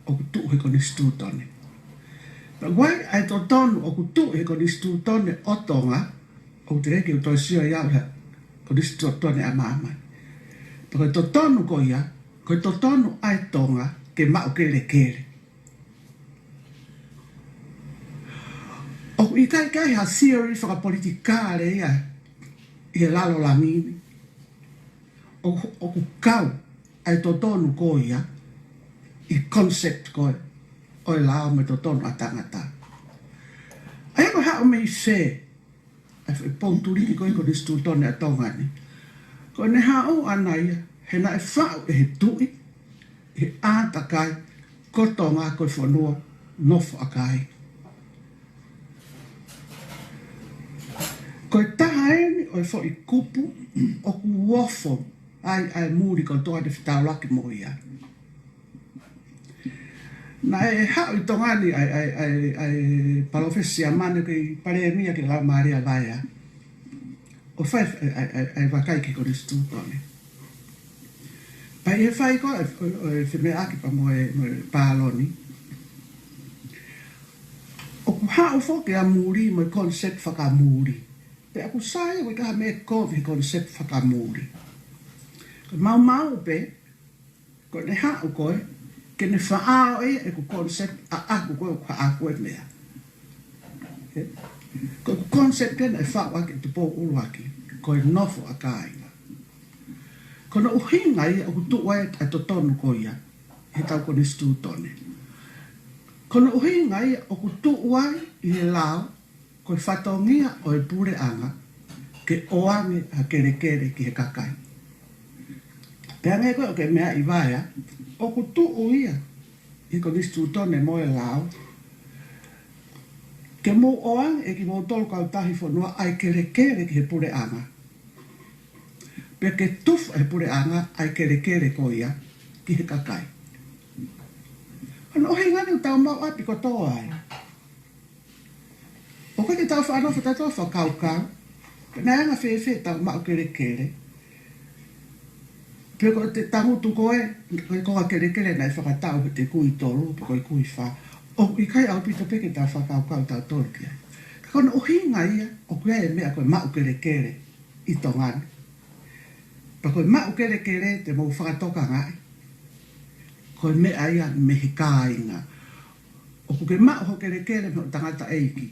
o kutu he ko ni stu tone. Wai ai to tonu o kutu he ko ni stu tone o tonga, o te reke o toi sio iau he ko ni stu tone a maamai. Ko e to tonu ko ia, ko e to tonu ai tonga ke mau kere kere. O i kai ha theory whaka politikare ia, i he lalo la mini. O ku kau ai to tonu ko ia, i concept koe, o e lao me to tonu a tangata. Ai ko hao me i se, e ponturi koe ko ni stu tone a tongani. Ko ne hao ana ia, he na e whao e he tui, he āta kai, ko tonga koe whanua, nofo a kai. Ko e taha eni o e fo i kupu, o ku wofo, ai muri ko toa de whitau laki mo ia. Na e hao i tongani ai palofesi a mane ki pare mia ki la Maria Vaia. O fai ai wakai ki ko ni stu tone. Pai e fai ko e whime aki pa mo e pāloni. O ku hao fo ke a muri mo e concept whaka muri. Pe aku sai o ka me kovi concept whaka muri. Ko mau pe, ko ne hao koe, ke ne whaao e ku concept a aku koe o ka aku e mea. Ko ku concept kena e whao ake te pō ulu aki, ko e nofo a kāinga. Ko na uhinga i o ku tuwa e to tonu ko ia, he tau ko ni stu tone. Ko na uhinga i o ku tuwa i he lao, ko e whatongia o e pure anga, ke oange a kere kere ki he kakai. Pea ngai koe o ke mea i vaia, o ku tuu ia, i ko nistu tone mo e lao, ke mo oang e ki mo tolu kau tahi whanua ai kere kere ki he pure anga. Pea ke tufu he pure anga ai kere kere ko ia ki he kakai. Ano ohi ngani u tau mau api ko toa ai. O koe ki tau whanau whatatua whakau kau, pena anga whewhe tau mau kere kere, pio ko te tangutu koe, koe koa kere kere nai whakatau he te kui tolu, pe koe kui wha. O i kai au pito peke tau whakau kau tau tolu kia. Ka kona uhinga ia, o koe e mea koe mau kere kere i tongani. Pa koe mau kere kere te mau whakatoka ngai. Koe mea ia mehe kāinga. O koe mau ho kere kere me o tangata eiki.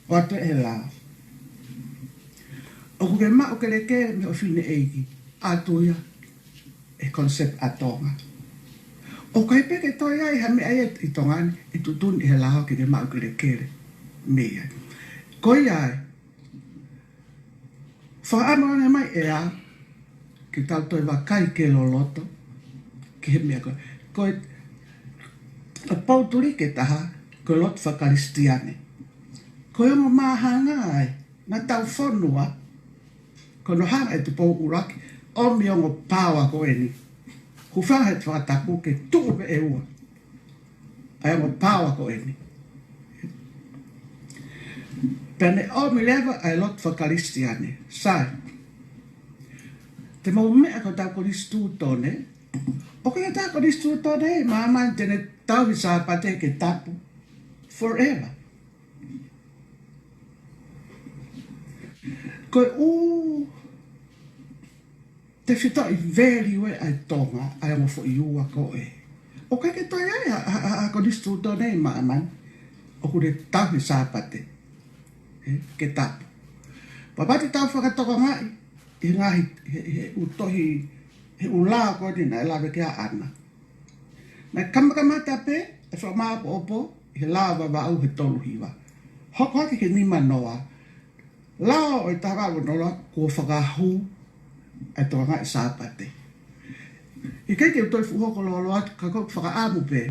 O atu e lao. O koe mau kere kere me o fine eiki. Atuia e concept atonga. O kai peke toi ai ha me ai i tongani i tutuni he lao ki te mau kere kere mea. Koi ai whaamone mai e a ki tau toi wakai ke loloto ki he mea koe. Koe a pauturi ke taha koe lot whakaristiane. Koe ongo mahanga ai na tau whanua kono hanga e te pō uraki o mi ongo pāwa ko eni. Ku whahe te whakatapu ke tuupe e ua. Ai ongo pāwa ko eni. Pene o mi lewa ai lot whakaristiane. Sai. Te mau mea ko tau koristu tone. O kaya tau koristu tone, māma tene tau i sāpate ke tapu. Forever. Koe te whita I veri we ai tonga, ai mo fo I ua ko e. O kai ke toi ai, a konistu tone ma aman, o kure tahi sāpate, ke tapu. Papati tau whakatoka ngai, I ngahi, he utohi, he ula ko ni na lawe ke a ana. Na kamakamata pe, e whamaapo opo, he lawa wa au he tolu hiwa. Hoko hake ke nima noa, lao o I tawa noa, kua whakahu, e toka ngai sāpate. I kei ke utoi fuhoko lolo atu, ka koi whakaamu pe,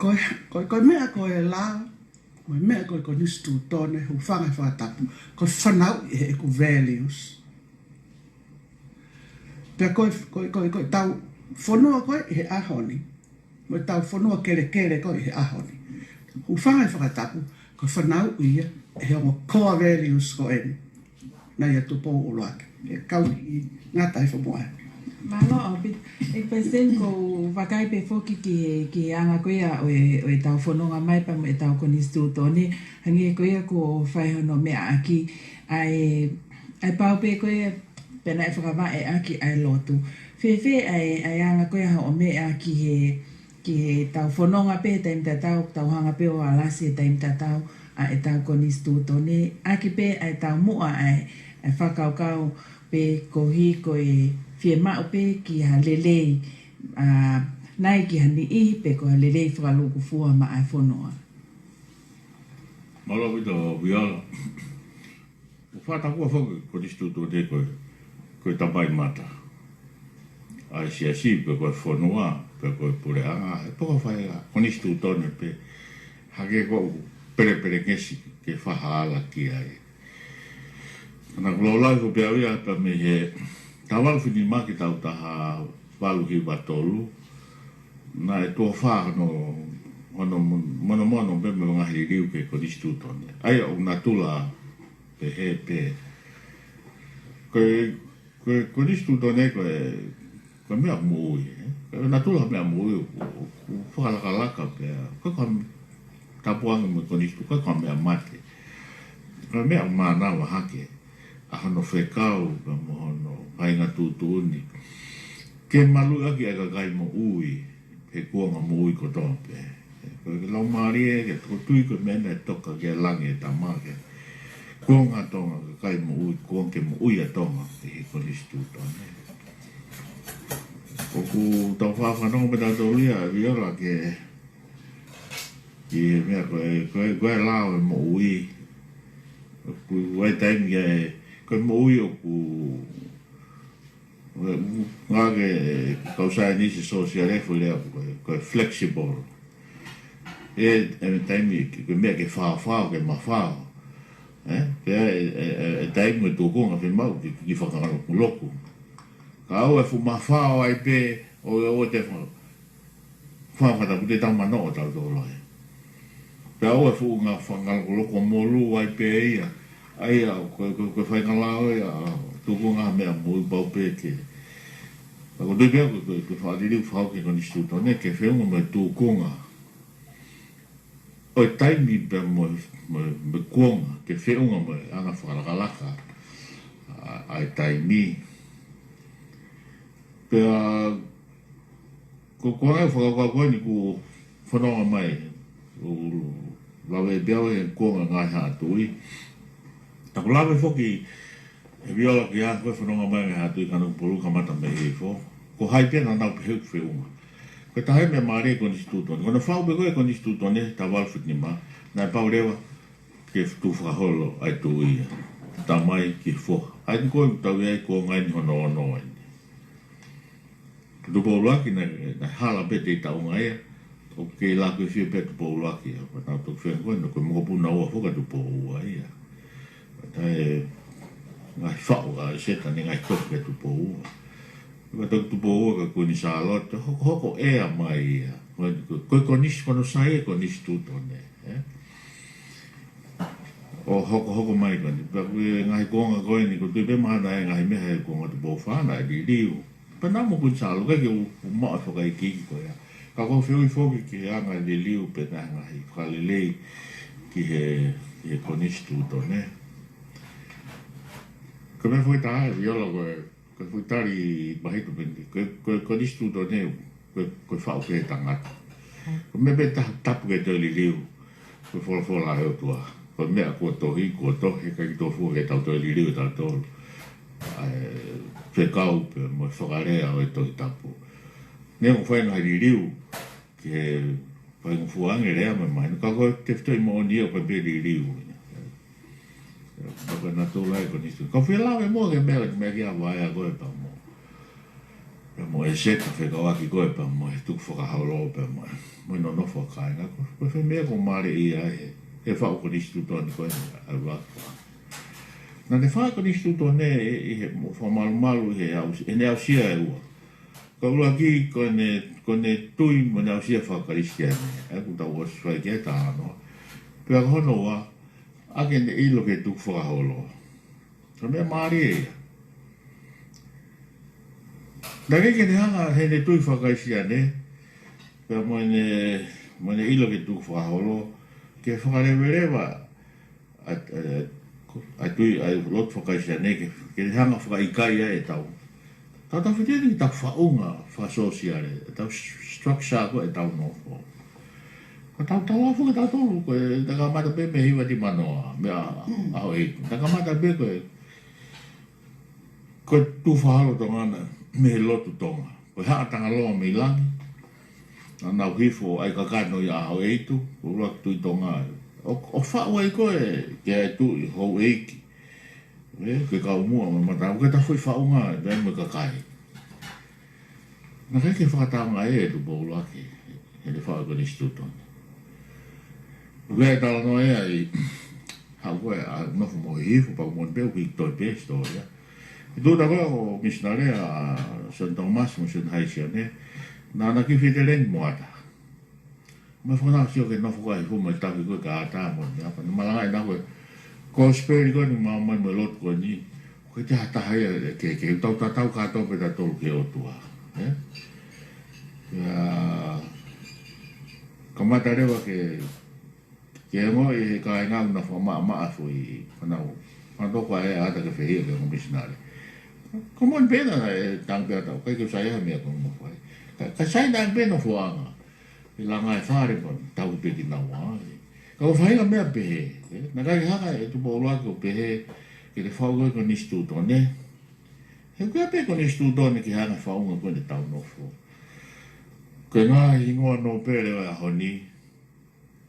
Koe mea koe la, koe mea koe nistu tone, hu whanga whakatapu, koe whanau I he eku values. Pea koe tau whanua koe I he ahoni, koe tau whanua kere koe I he ahoni. Hu whanga whakatapu, koe whanau ia, he ongo core values ko eni. Na ia tupo uloake, e kauni I ngata I whamoa. Malo opit e pesen ko vakai pe foki ki anga ko ia o e tau fononga mai pa e tau konistu toni hangi ko ia ko fai hono me aki ai pau pe ko ia pena e whakava e aki ai lotu fe ai anga ko ia o me aki he tau fononga pe taim tau hanga pe o alasi taim tau a e tau konistu toni aki pe ai tau mua ai whakaukau pe kohi ko e fie mao pe ki ha lelei nai ki hani I pe ko ha lelei whakaluku fua ma ai whonoa. Malo wito viola. Whatakua whoki ko nistu tō te koe tapai mata. Ai si pe koe whonoa, pe koe pureanga, e poko whaega, ko nistu tōne pe hake ko pere kesi ke whahala ki ai. Ana kulolai ko pe awia pa me he Tawal whini maki tau taha walu hi watolu. Na e tō whākano mono pe me ngahi riu ke konistu tone. Ai o natula pe he pe. Koe konistu tone koe mea mui. Koe natula mea mui o whakalakalaka pe. Koe koe tapuanga me konistu, koe koe mea mate. Koe mea mānawa hake. Ahono whekau ka mohono hainga tūtūni. Ke malu aki e ka kai mo ui, he kuanga mo ui ko tōpe. Koe ke lau maari e, ke tō tui ko mena e toka ke lange e tamake. Kuanga tonga ka kai mo ui, kuanga ke mo ui a tonga, he konistu tōne. Koku tau whawhanonga me tātou lia, viola ke mea koe lao e mo ui. Koe taimi e koe mo ui o ku ngā ke kausai nisi sosiale fo lea koe flexible. E me taimi koe mea ke whao ke mawhao. Pea e taimi e tōkonga whi mau ki whakangaro ku loku. Ka au e fu mawhao ai pe o te whakata ku te tamano o tau tō lai. Pea au e fu ngā whakangaro ku loku molu ai pe ia. Ai au, koe whaingalao e tuku ngā mea mui pau peke. Ako tui pia koe whaaririu whao ke konistu tone, ke whiunga me tukunga. Oi taimi pia me kuonga, ke whiunga me anga whakalakalaka. Ai taimi. Pia, ko kuonga e whakakakoi ni ku whanonga mai. Lawe biawe e kuonga ngai hātui. Ako lawe foki e viola ki a koe whanonga mai me hatu I kanu poru kamata me hei fo. Ko hai pena nau pe heuk whiunga. Koe tahe me maare konistu tone. Kona whau pe koe konistu tone, ta walwhitni ma. Nai pau rewa ke tu whakaholo ai tu ia. Ta mai ki fo. Ai ni koe tau iai ko ngai ni hono ono ai. Tu pou laki na hala pe te tau ngai. O ke la koe whiu pe tu pou laki. Nau tu whiu koe no koe mokopuna ua whoka tu pou ua ia. Tai ngai whao a seta ni ngai toke tu po ua. Koe toke tu po ua ka koe ni Charlotte, hoko ea mai ia. Koe konisi kono sai e konisi tūtone. O hoko mai koni. Pea koe ngai konga koe ni koe tuipe mahana e ngai meha e konga tu po whana e li riu. Pea namo koe Charlotte, kai ke u maa whaka I kiki koe ia. Ka koe whiu I whoki ki anga li riu pe ngai whakalelei ki he konisi tūtone. Ko me foi taha, viola koe Koe whaitari mahito pende. Koe nistuto neu. Koe whao pe tangata. Koe me pe tapu ke te li liu. Koe whola heo tua. Koe mea kua tohi, kua tohi, kai tō fua ke tau te li liu tau tōru. Whekau pe mo whakarea o e tohi tapu. Nea mo whaina hai li liu. Ke pai mo fuange rea mai. Ka koe te whitoi mo o nia pa pe li liu. Koe na tō lai ko nistu. Ka whialawe mo ke mea ki a waia koe pa mo. Mo e seta whekau aki koe pa mo. E tuku whakahaulo pa mo. Mo ino no whakainga. Koe whi mea ko maare ia e. E whao ko nistu tōni koe a waka. Na te whao ko nistu tōne e he whamalu he au. E ne au sia e ua. Ka ula ki ko ne tui mo ne au sia whakaristi ane. E ku tau osu whai kia ta ano. Pea hono wa. Ake ne ilo ke tuku whakahaulo. Ka mea maare e ia. Na ke ne hanga he ne tui whakaristi ane. Pea mo ne ilo ke tuku whakahaulo. Ke whakarewerewa a tui a lot whakaisi ane ke hanga whakaikai e tau. Tau tau whitiri ki tau whaunga whasosiare, tau structure ko e tau nofo. Tau tau afu ke tau tolu ko e takamata pe me hiwa di manoa, mea aho eitu. Takamata pe ko tu whahalo tongana me lotu tonga. Ko haatanga loa me ilangi. Nau hifo ai kakano i aho eitu, uruak tui tonga. O whao ai koe, ke ai tui, hou eiki. Ke kau mua, ma tau, ke ta fui whao ngā, e me kakai. Nā ke whakatau ngā e tu pōluaki, he te whao ko nistutoni. Ue tala no e ai, hau koe, a nofu mo hifo, pa umon peo ki toi pesto, ya. I tūta koe o missionare a St. Thomas, mo St. Haitian, nā ki white rengi moata. Ma whanau sio ke nofu koe hifu mai tawi koe ka ata mo ni apa. Nā malangai nā koe kosperi koe ni maumai mo lotu koe ni. Koe te hatahai ke tau tatau kātou pe tatolu ke otua. Kamata rewa ke ngo i he kai ngau na whamaa maa fui whanau. Whanau koe e ata ke whihia ke komisionare. Komon pena e tangpea tau. Kai ke usai mea koe mo whai. Ka sai nang pena fuanga. I langa e whare kon tau peki na wā. Ka o whainga mea pehe. Nā kai haka e tupo uluaki o pehe ke te whaugoe ko nistu tone. He kua pe ko nistu tone ki hanga whaunga koe ne tau nofo. Koe ngā hingoa no pere o a honi.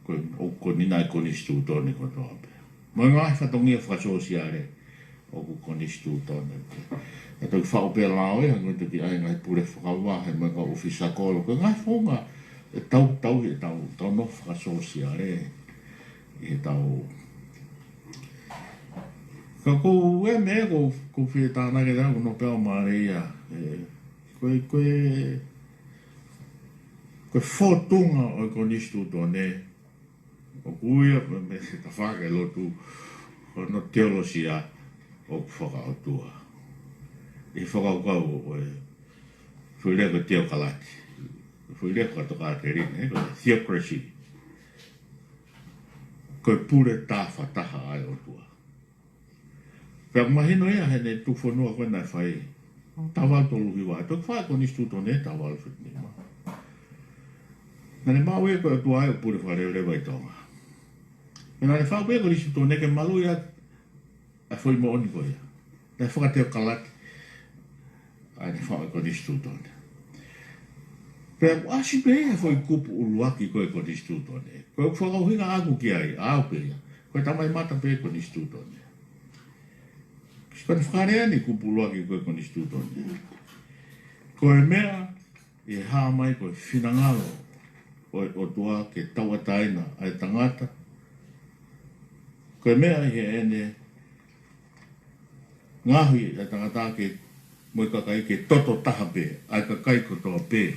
Koe o nina e ko nistu tone ko toa pe. Mo ngā whatongia whakasosiare o ko nistu tone. E tau whao pe lao e hango te ki ai ngai pure whakawa he mga ofisa kolo. Koe ngā whaunga e tau no whakasosiare e tau. Ka kou e me ko whie tāna ke tau no pēo maare ia. Koe whotunga o ko nistu tone. O kuia me se ta whake lotu o no teolosia o whakautua. I whakaukau o e whire ko teo kalati. Whire ko toka te rin, ko theocracy. Ko pure tafa taha ai o tua. Pea mahino ea he ne tufonua koe nai whai. Tawal tolu hiwa. Tok whai ko nistu tone tawal whitni ma. Nane mau e koe tua ai o pure whare rewa i tonga. Nane whau pe ko nistu tone ke malu ia a whai mo oni koe ia. Nai whakateo kalati. Ai ne whau ko nistu tone. Pea asi pe e foi kupu uluaki koe ko nistu tone. Koe whakau hinga aku ki ai, au pe ia. Koe tamai mata pe ko nistu tone. Koe whakarea ni kupu uluaki koe ko nistu tone. Koe mea e haa mai koe whinangalo o tua ke tawataina ai tangata. Koe mea he ene ngahui ai tangata ke moi kakai ke toto taha pe, ai kakai kotoa pe.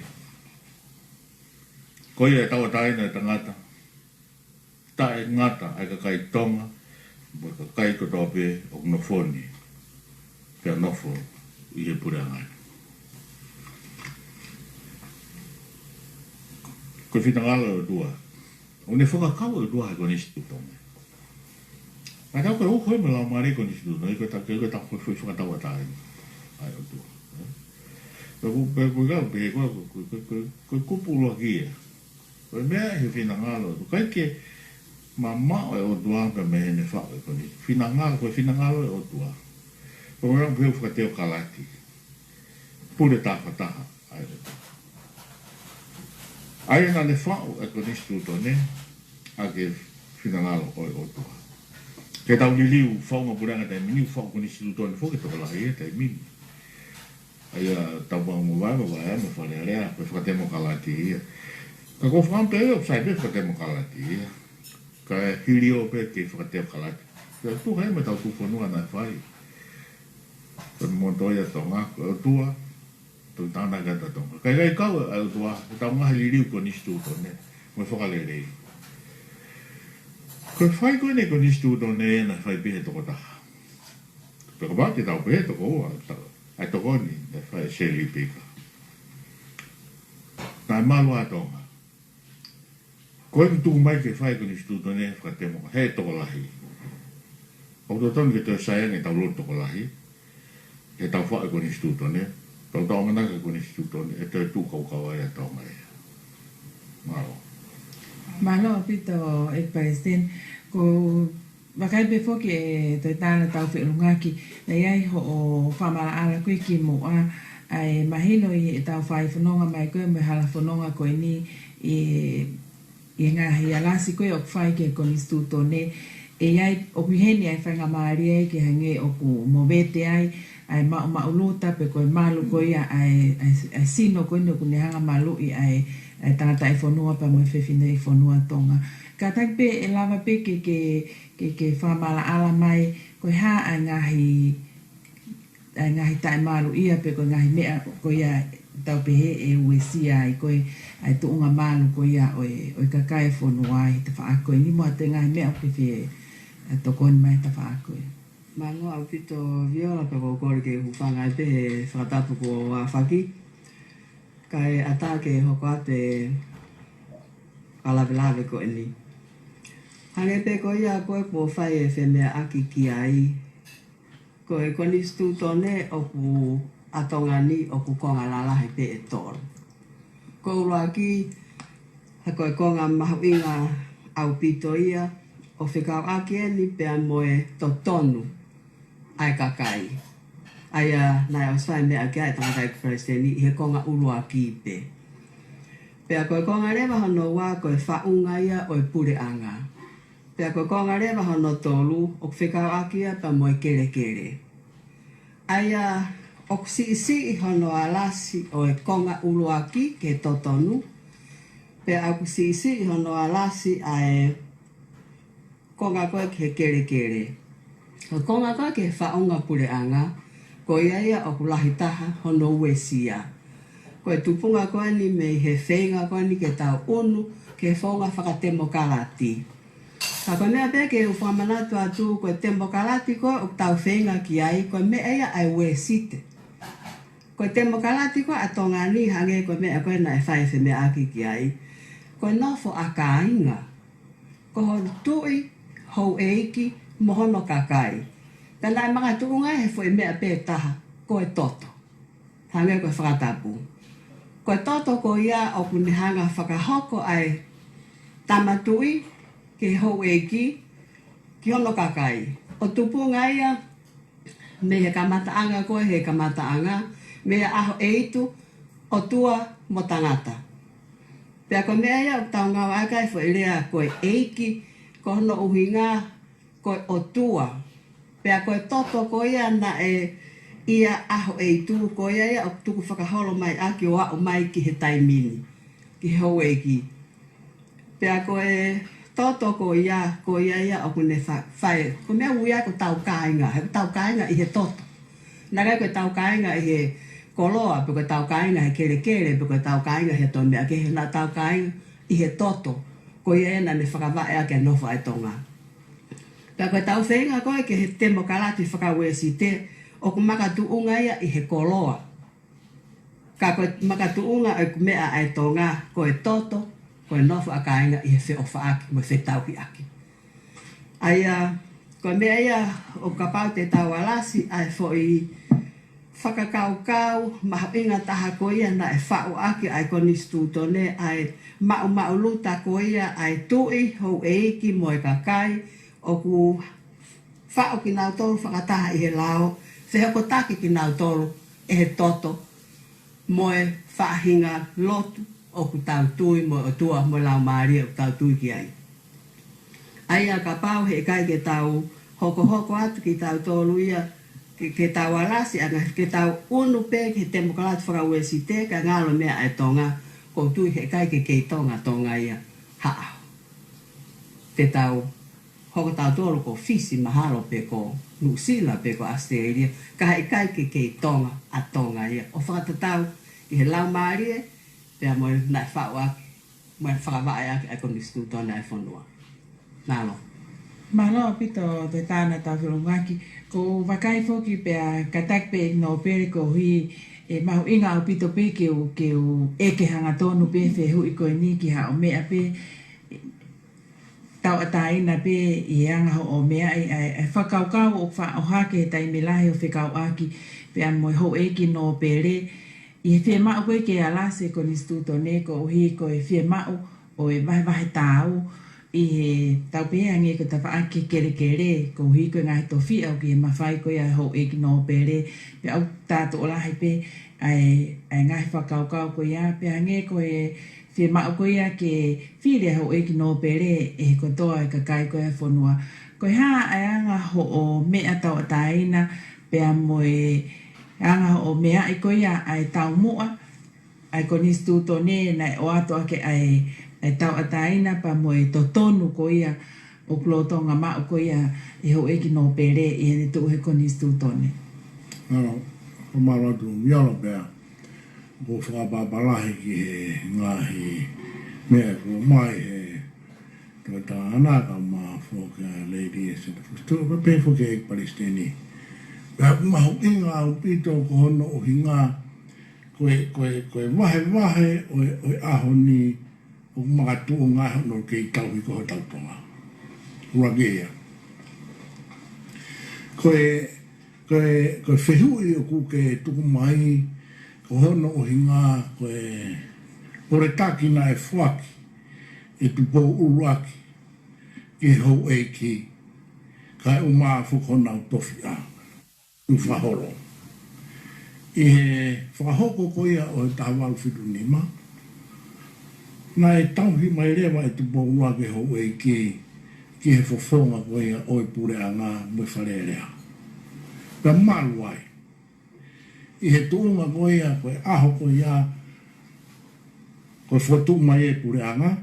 Koe e tawa taina e tangata. Ta e ngata ai ka kai tonga. Mo ka kai ko tope o nofoni. Pea nofo i he pure angai. Koe whitangala o tua. O ne whakakau o tua he ko nistu tonga. Ai tau koe hoi me lau maare ko nistu tonga. I koe ta koe whakatawa taina. ai o tua. Ko ga pe ko kupulo kia. Ko mea he finangalo. Kai ke mama o tua pe me ne fa ko ni. Finangalo o tua. Ko ga pe fa te o kalati. Pure ta fa ai. Ai na le fa o ko ni stu to ne. A ke finangalo o tua. Ke tau ni liu fa mo puranga te mini fa ko ni stu to ne fo ke to la ia te mini. Ai tau ba mo va me fa le rea pe fa te mo kalati. Ka ko fa pe o sai pe fa te mo kalati. Ka hilio pe ke fa te kalati. Ka tu hai me tau tu fo no na fai. Ko mo to ya tonga ko tua. Tu tana ga ta tonga. Ka ga ka o tua ta ma hilio ko ni stu to ne. Mo fa le re. Ko fai ko ne ko ni stu to ne na fai pe to ko ta. Pe ko ba te tau pe to ko ai to ni da fai sheli pika na malo atonga ko tu mai ke fai con istuto ne fratemo he to lahi o to ton ke to sai ne tau to lahi ke tau fai con istuto ne to mana ke con istuto ne e tu ko ai to mai malo pito e paisen ko Wakai pe foki e toi tāna tau whirungaki, nei ai ho o whamara ala koe ki mo a ai mahino i e tau whai whanonga mai koe me hala whanonga koe ni i ngahi alasi koe o whai ke koni stuto ne e ai o kuheni ai whanga maari ai ke hange o ku mowete ai mauluta pe koe malu koe ai sino koe no ku nehanga malu i ai tangata i whanua pa mo whiwhine i whanua tonga. Ka tak pe e lava pe ke whamala ala mai koe ha ai ngahi tai malu ia pe koe ngahi mea koe ia tau pehe e uesia ai koe ai tuunga malu koe ia oi kakai whanua ai te wha koe ni mua te ngahi mea koe whi tokoni mai te wha koe. Malo au pito viola pe ko kore ke hufanga ai pe he whakatapu ko a whaki. Kai ata ke hoko ate kalawelawe ko eni. Hange pe ko ia koe po whai e whemea aki ki ai. Ko e koni stu tone o ku atonga ni o ku konga lalahi pe e toro. Ko ula ki ha koe konga mahu inga au pito ia o whikau aki eni pe a moe to tonu ai kakai. Aia nai o swai mea ki ai tangatai kufresteni he konga ulu aki pe. Pe a koe konga rewa hono wā koe whaunga ia o e pure anga. Pea koe konga rewa hono tolu, o whikau akia pa moe kere kere. Aia, o si hono alasi o e konga ulu aki ke totonu. Pea aku si hono alasi a e konga koe ke kere kere. O konga koe ke whaunga pure anga, ko ia o kulahi taha hono uesia. Koe tupunga koe ni me he whenga koe ni ke tau unu, ke whaunga whakatemo kalati. Ka koe mea peke u whamanatu atu koe tempo kalati koe o tau whenga ki ai koe mea ia ai ue site. Koe tempo kalati koe atonga ni hange koe mea koe na e whaiwhe mea aki ki ai. Koe nofo a ka inga. Ko hon tui, hou eiki, mohono kakai. Ka nai mga tuunga he fo e mea pe taha koe toto. Hange koe whakatapu. Koe toto ko ia o kunihanga whakahoko ai tamatui, ke hou eki, ki hono kakai. O tupunga ia, me he kamataanga koe he kamataanga, me aho eitu, o tua mo tangata. Pea koe mea ia, o taunga wakai fo ilea koe eiki, ko hono uhinga, koe o tua. Pea koe toto koe ia na ia aho eitu, koe ia o tuku whakaholo mai aki o au mai ki he taimini, ki hou eki. Pea koe toto ko ia o kune whae. Ko mea uia ko tau kāinga. He tau kāinga i he toto. Nagai ko tau kāinga i he koloa. Pe ko tau kāinga he kere kere. Pe ko tau kāinga he to mea. Ke he na tau kāinga i he toto. Ko ia na ne whakawae a ke nofa e tonga. Pe ko tau whenga koe ke he temo kalati whakawesi te. O ku makatuunga ia i he koloa. Ka ko makatuunga e ku mea e tonga ko e toto. Koe nofu a kāinga i he whi ofa aki, mo whi tauhi aki. Aia, koe mea ia o ka pau te tau alasi, ai fo i whakakaukau, maho inga taha ko ia na e whao aki ai koni stutone ai mau luta ko ia ai tui hou eiki mo e kakai o ku whao ki nau tolu whakataha i he lao se heko taki ki nau tolu e he toto mo e whahinga lotu o ku tau tui mo o tua mo lau maari o tau tui ki ai. Ai a ka pau he kai ke tau hoko atu ki tau tolu ia ke tau alasi anga ke tau unu pe ke te mokalatu whakawesi te ka ngalo mea ai tonga ko tui he kai ke kei tonga ia haa. Te tau hoko tau tolu ko fisi mahalo pe ko Nusila pe ko Australia ka he kai ke kei tonga a tonga ia. O whakatatau i he lau maari e pea mo nai whauaki mo e whakawai aki ai koni stuto nai whanua. Nalo. Malo pito te tāna tau whilongaki. Ko wakai foki pea katak pe no pere ko hui e mahu inga au pito pe ke u eke hanga tonu pe fe hui ko ni ki ha o mea pe tau ataina pe i anga o mea e whakaukau o wha o hake tai me lahi o whikau aki pea mo ho eke no pere i he whea mau koe ke alase ko ni stuto ne ko hui ko e whea mau o e vahe tau i he tau peangi ko ta whaake kere ko hui ko ngai to fi au ki e mawhai ko ia ho eki no pere pe au tātu o lahi pe ai ngai whakaukau ko ia pe ange ko e whi mau ko ia ke whire ho eki no pere e ko toa e kakai ko ia whanua ko ha ai anga ho o mea tau ataina pe a moe anga ho o mea i ko ia ai tau mua ai ko nistu to ne na o ato ake ai e tau ataina pa mo e totonu ko ia o klotonga ma ko ia e ho eki no pere e ne tu he koni stutone. Ano, o maratu mialo pea, ko whakapapalahi ki he ngahi mea ko mai he tuata anaka ma whoka lady e se tu pa pe whoka e Palestini. Pea mahu inga au pito ko hono o hinga koe wahe o aho ni o mga tuo ngā hono kei tau i koho tau tonga. Ruagea. Koe whehui o kuke tuku mai, ko hono o hinga, ore tākina e whaki, e tupo uruaki, ki hou e ki, kai o maa whukona o tofi a, u whahoro. I he whahoko ko ia o e tāwalu whitu nima, na e tauhi mai rewa e tupo uruaki hou e ki he whawhonga ko ia o e pure a ngā mwe wharerea. Pea malu ai. I he tuunga ko ia, ko e aho ko ia, ko e whatu mai e pure a ngā,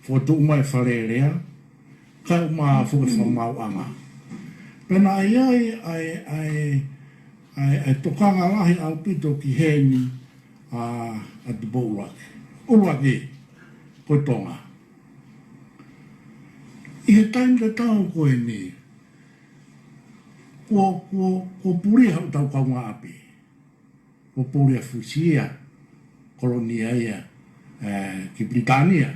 whatu mai wharerea, kai uma whuke whamau a ngā. Pena ai tokanga lahi au pito ki heni a tupo uruaki. Uruaki, ko tonga. I he taim te tau koe ni, ko puri hau tau kaunga api. Ko puri a Fusia, kolonia ia, ki Britania.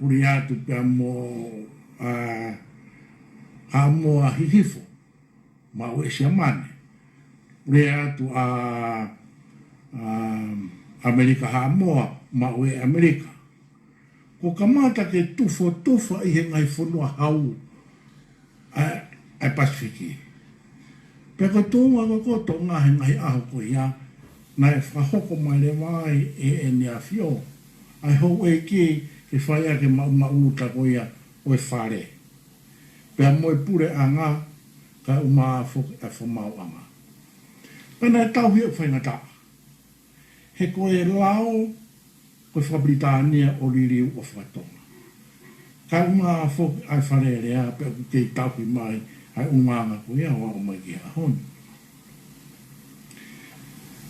Puri atu pia mo a hihifo, ma o e siamane. Puri atu Amerika Hamoa, ma o e Amerika. Ko kamata ke tufa i he ngai whanua hau ai Pasifiki. Pea ko tōnga ko tonga he ngai aho ko ia, na e whahoko mai le mai e ni a whio. Ai hou e ke whaia ke mauta ko ia o e whare. Pea moe pure a ngā, ka uma a whamau anga. Pena e tauhi o whaingata. He ko e lao, ko Whabritania o ririu o whatonga. Ka unga whoki ai wharerea, pea ku kei tauhi mai, ai unganga ko ia o mai ki hahoni.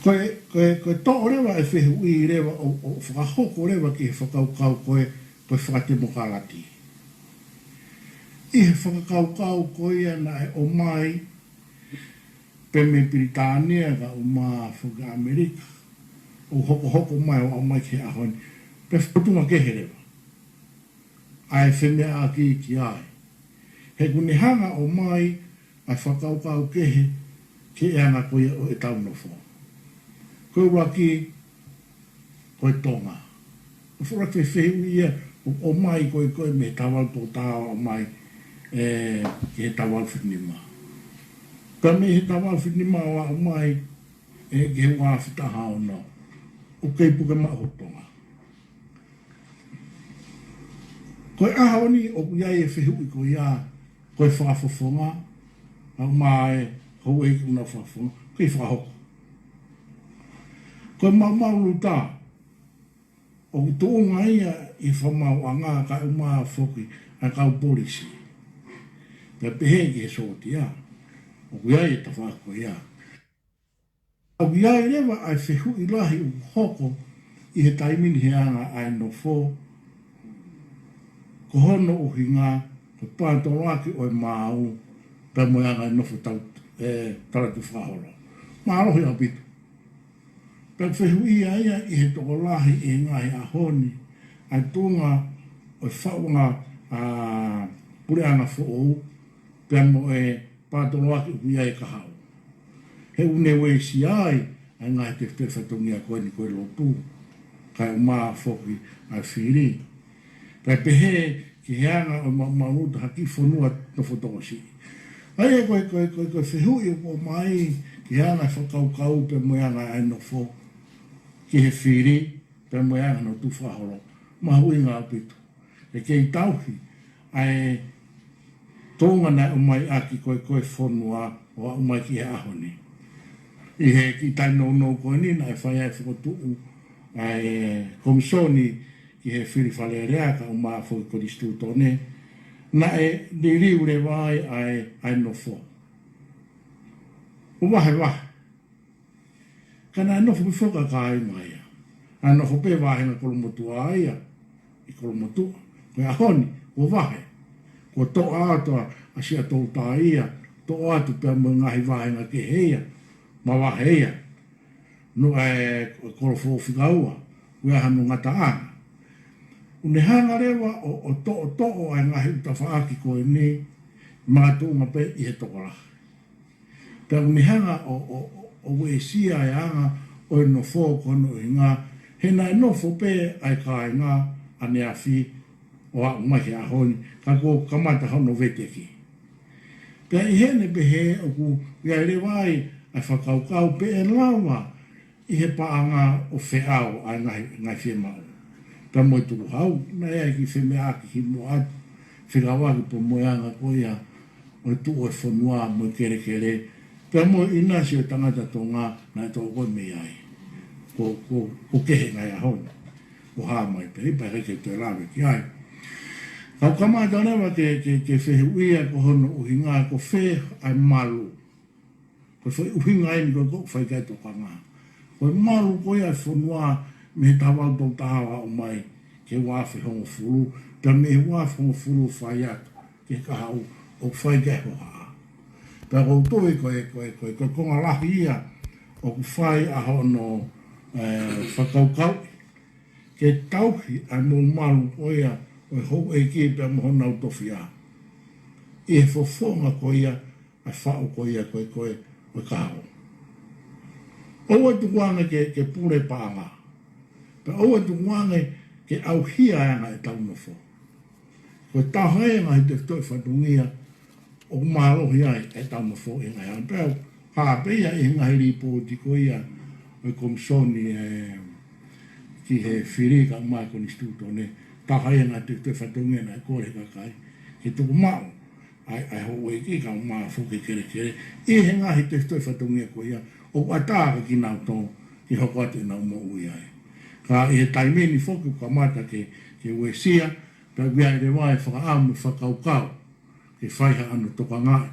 Koe tō rewa e whehu i rewa o whakahoko rewa ki he whakaukau koe whakatemokarati. I he whakaukau koe ia na e o mai, pe me Britania ka o maa whaka Amerika. O hoko mai o mai ke ahoni. Pe whatunga ke he rewa. Ai whenea a ki ai. He kune hanga o mai, ai whakaukau ke he, ke e anga koe o e tau nofo. Koe waki, koe tonga. O whura te whehu ia, o mai koe me tawal tō tāo o mai, ki he tawal whitinima. Ka me he tawal whitinima o mai, ki he wāwhitaha o no. O kei puka maho tonga. Koe aha oni, o iai e whehu i koe ia, koe whaafofonga, au mai, hou e kuna whaafonga, koe whaahoko. Koe mau tā, o tōnga ia i whamau a ngā ka umaa whoki a kau polisi. Pea pehe ki he sōti ia, o iai e tawhako ia. O iai rewa ai whehu i lahi u hoko i he taimini he anga ai no fō, ko hono o hinga, ko pāntoro aki o e māu, pea mo anga i nofo taratu whahoro. Mārohi au pitu. Pea whehu ia i he toko lahi i ngahi a honi, ai tōnga o whaunga pure anga who'ou, pea mo e pātoro aki u ia e kahau. He une weisi ai, ai ngahi te whatongi a koe ni koe lopu, kai o maa whoki ai whiri. Pea pehe ki he anga o mauta haki whanua no whotoko si. Ai e koe whehu i o mai, ki he anga whakaukau pe mo anga ai no who, ki he whiri, pe mo anga no tu whahoro. Mahui ngā pitu. E kei tauhi, ai tōnga nei o mai aki koe whanua o o mai ki he ahoni. I he ki tai no koe ni, nai whai ai whakotuu, ai komisoni ki he whiri whale rea ka o maa whoi koristu tōne, na e ni riu le vai ai no who. O wahe wahe. Kana e nofo ki whoka ka ai mai ia. A nofo pe wahe na kolomotua aia, i kolomotua. Koe ahoni, o wahe. Ko tō ātua a sia tō tā ia, tō ātu pia mo ngahi wahe nga ke heia, ma wahe ia. No e korofo whikaua, ua hanu ngata ana. Une hanga rewa o tō ai ngahi uta whaaki koe ni, mga tōnga pe i he tokola. Pea une hanga o wesia e anga o e no fō kono i ngā, he nai nofo pe ai ka ngā ane a whi o a umahi a honi, ka ko kamata hono vete ki. Pea i hene pe he o ku ia rewai ai whakaukau pe e lawa i he paanga o whiau ai ngai whiemau. Pea moi turu hau, na ea ki whime aki ki mo atu, whikawaki po moeanga ko ia, o tu o e whanua mo kere kere, pea mo ina si o tangata tō ngā, nai tō koe me ai. Ko kehe ngai a honi. Ko haa mai pe, ipa reke tō lawe ki ai. Kau kamata rewa ke whehe uia ko hono uhinga, ko whe ai malu. Ko whe uhinga ai ni ko whai kai tō kanga. Ko malu ko ia whanua me tawal tō tahawa o mai ke wāwhi hongo furu, pea me wāwhi hongo furu whai atu, ke kahau o whai kai ho haa. Pea kou toi koe konga lahi ia, o ku whai a hono whakaukau, ke tauhi ai mō malu ko ia, o hou e ki pia moho nau tofi a. I he fofonga ko ia, ai whao ko ia koe o kahau. Oua tukuanga ke pure pānga. Pe oua tukuanga ke au hia anga e tau nofo. Koe tau haenga he te toi whatungia, o kumārohi ai e tau nofo e ngai anga. Pea hāpeia e ngai ripo tiko ia, o komisoni ki he whirika mai ko ni stūtone, tahai nga te whatungia na e kore kakai, ke tuku mau, ai ho e ki ka maa whuke kere, i he ngahi te whatungia ko ia, o atāka ki nau tō, ki hoko atu nau mo ui ai. Ka i he taimeni whoku ka mata ke uesia, pia wia i rewai whakaamu whakaukau, ke whaiha anu toka ngai.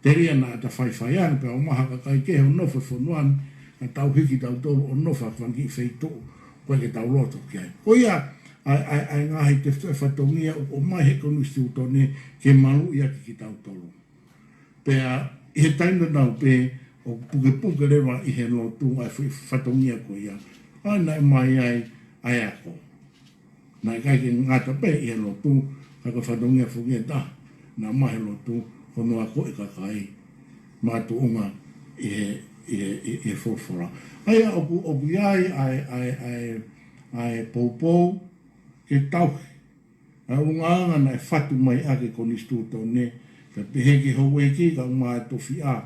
Te ria na ata whai anu, pia o maha kakai ke ho nofa whanuan, ka tau hiki tau tō o nofa whangi whaitō, koe ke tau roto ki ai. O ia, ai ngahi te whatongia o mai he konu stiutone ke maru ia ki tau tolu. Pea, i he taina nau pe, o puke rewa i he lotu ai whatongia ko ia. Ai nai mai ai ako. Nai kai ke ngata pe i he lotu, kaka whatongia whukia ta, na mai he lotu, kono ako e kakai, mātu unga, e fofora. Ai oku ai ai poupou ke tau. A unga na fatu mai ake konistu to ne pe pehe ke ho eki ka uma to fia.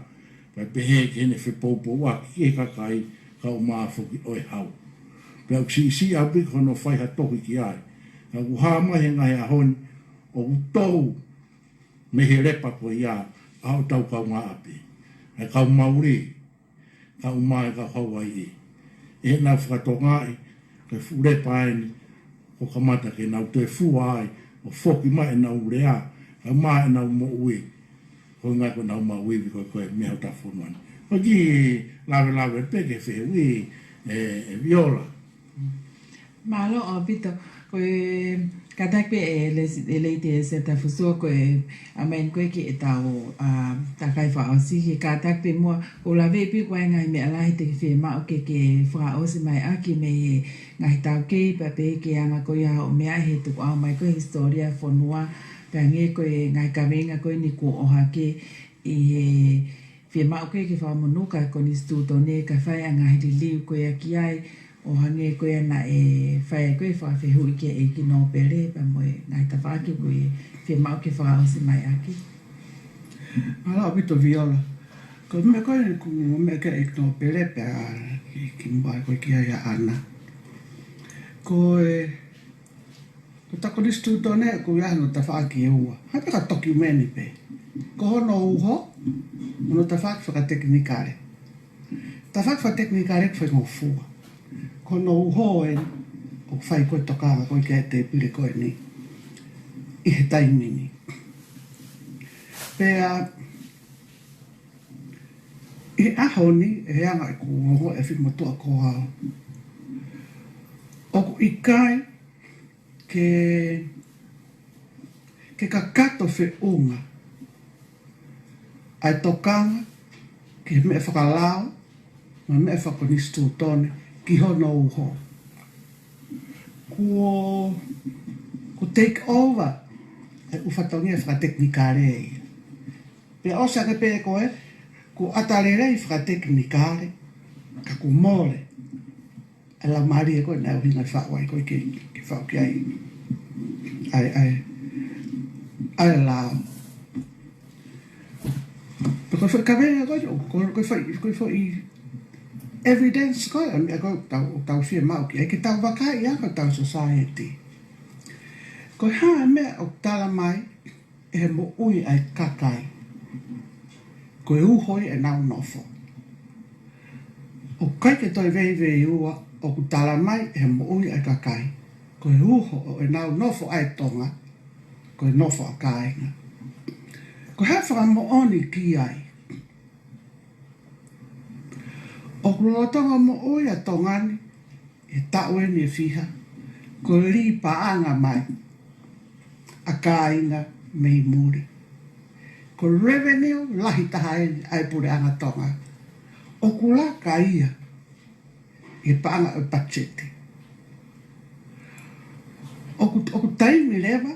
Pe pehe ke ne fe poupou wa ke ka kai ka uma foki oi hau. Pe au si abi kono fai ha toki ki ai. Ka uha mai ngai a hon o utou me he lepa ko ia au tau ka unga api. E ka mauri ka uma e ka Hawaii. E na whakatongai ke fulepa ai o kamata ke nau te fua ai o foki mai na urea a mai na mo ui ko nga ko na ma ui ko me ha ta fuman o ki lave pe ke fe ui viola Malo o pito ko katak pe le te se ta fuso ko amen ko ki ta o ta kai fa o si ki katak pe mo o la ve pe ko ngai me ala te fe ma o ke fra o se mai aki me ngai ta ke pe ke anga ko ya o me a he tu a mai ko historia fonua pe nge ko ngai ka venga ko ni ko o ha ke e fe ma o ke fa mo no ka ko ni stu to ne ka fa anga hi li ko ya ki ai o hange koe na e whae koe wha hui ke e ki no pere pa moe ngai ta whaake koe whi mau ke whakao si mai aki. Ala pito viola. Ko me koe ni ku me ke e no pere pe a ki mbai koe ki ai ana. Ko tako ni stu tone ko ia no ta whaake e ua. Hai peka toki meni pe. Ko hono uho, no ta whaake whaka teknikare. Ta whaake whaka teknikare kwa ngō fua. Kono uho e o whai koe tokanga koe ke te pire koe ni i he taimini. Pea i aho ni e anga e kuongo e whimatua ko hao. Oku i kai ke kakato whi unga ai tokanga ke me e whakalao ma me e whakonistu tone ki hono uho. Ko take over e ufatongia whakateknikare e. Pe osa ke pe koe, ko atarere i whakateknikare, ka ku mole. E la mari e koe nao hinga whawai koe ki whau ki ai. Ai lao. Pe koe whakavenga koe whai evidence ko am ko tau fie mau ki ke tau vakai ya ko tau society ko ha me o tala mai e mo ui ai kakai ko u hoi e nau nofo o kai ke toi vei ua o ku tala mai e mo ui ai kakai ko u ho e nau nofo ai tonga ko nofo akai ko ha fra mo oni ki ai o kulotonga mo oi a tongani e tau e ni fiha ko li paanga mai a kāinga mei muri ko revenue lahi taha ai pure anga tonga o kula ka ia e paanga o pachete o ku taimi leva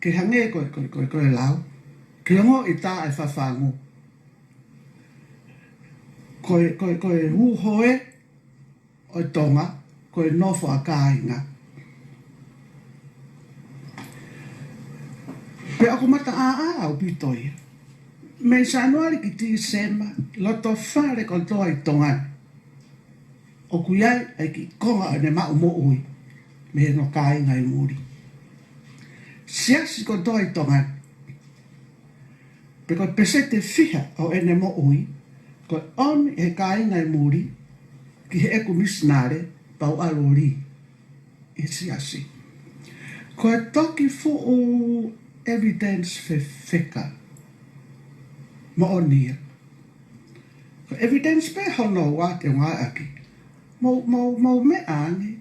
ke hange ko lau ke ngo i ta e whawhangu koe uhoe o tonga, koe nofo a kāinga. Pe ako mata au pitoi. Me sanuari ki ti sema, loto whare kon toa i tonga. O kuiai ai ki konga ne mau mo ui, me no kāinga i muri. Siasi kon toa i tonga. Pe koe pesete fiha o ene mo ui, ko on e kāinga i muri ki he eku misnare pau alori e siasi. Ko e toki fu o evidence fe feka mo onia. Ko evidence pe hono wa te ngā aki. Mau me ane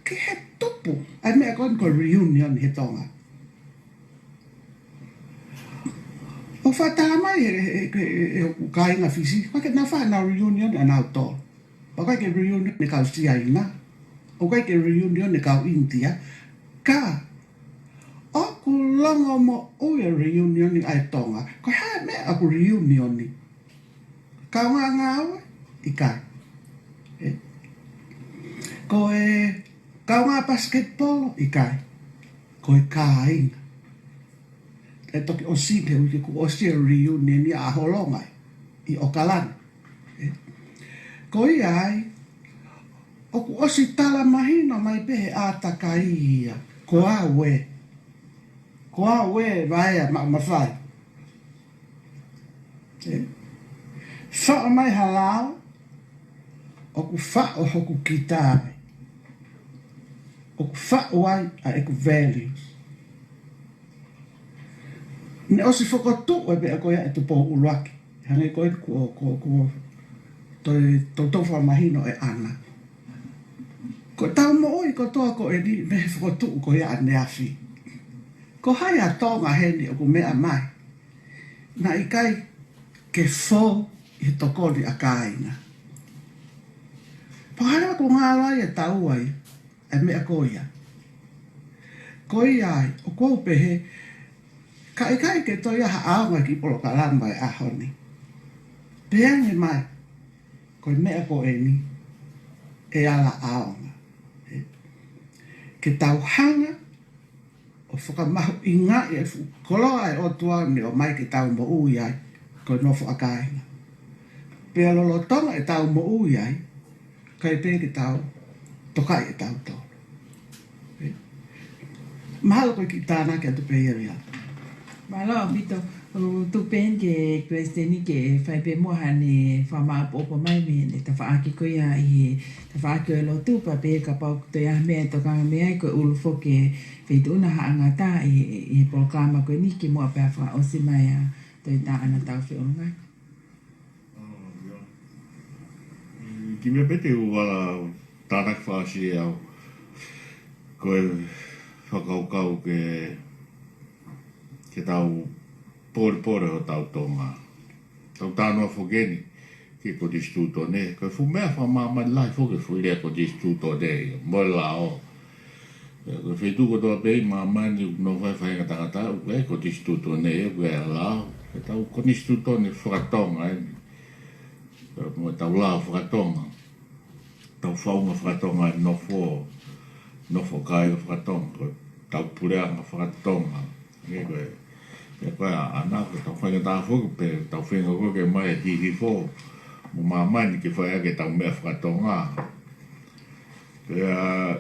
ki he tupu. Ai mea kon ko reunion he tonga. O whataa mai e kāinga fisi, wake na wha na reunion e nau tō. O kai ke reunion ne kau stia inga. O kai ke reunion ne kau India. Ka, o ku longo mo o e reunion ni ai tonga. Ko hae mea aku reunion ni. kaunga ngāua i kai. Ko e kaunga basketball i kai. Ko e kāinga. E toki o sine ui ku o sia reunion i a holongai i Okalana. Ko i ai, o ku osi tala mahina mai pehe ātaka ia. Ko a we. Ko a we vai a mawhai. Wha mai halao, o ku wha o hoku ki tāre. O ku wha o ai a eku values. Ne osi whakatu e bea koia e tupo uluaki. Hange koe ko toi tofa mahino e ana. Ko tau mo oi ko toa ko e ni me whakatu ko ia ane afi. Ko hai a tonga heni o ku mea mai. Na i kai ke fo i tokoni a kāina. Pahara ko ngā rai e tau ai e mea ko ia. Ko ia ai o kou pehe ka i kai ke toi aha aonga ki polo kalamba e ahoni. Peange mai, ko i mea ko e ni, e ala aonga. Ke tau hanga, o whakamahu i ngā i e koloa e o tuani o mai ke tau mo ui ai, ko i nofo a kāinga. Pea lolo tonga e tau mo ui ai, ka i pē ke tau, tokai e tau tō. Mahalo ko i ki tāna ke atu pē iari atu. Malo, Vito, tu pen ke kwesteni ke fai pe mo hane fama opo mai me ne ta faaki ko ia i ta faaki lo tu pa pe ka pa to ya me to ka me ko ulu fo ke fe tu na ha ngata i programa ko ni ki mo pa fa o si mai a to ta ana ta fe o ngai. Ki me pete u wala tānak whaasi au koe whakaukau ke tau pore o tau tonga. Tau tānoa whogeni ki ko distuto ne. Koe fu mea wha māmani lai whoke fu irea ko distuto ne. Moe la o. Koe whetu ko toa pei māmani no whai whainga tangata e ko distuto ne e koe la o. Ke tau ko distuto ne whakatonga e. Moe tau la whakatonga. Tau whaunga whakatonga e nofo kai o whakatonga. Tau pureanga whakatonga. E koe. E koe ana ko tau whainga tā whuku pe tau whenga koe mai e hihi fō. Mo māmani ke whaia ke tau mea whakatonga.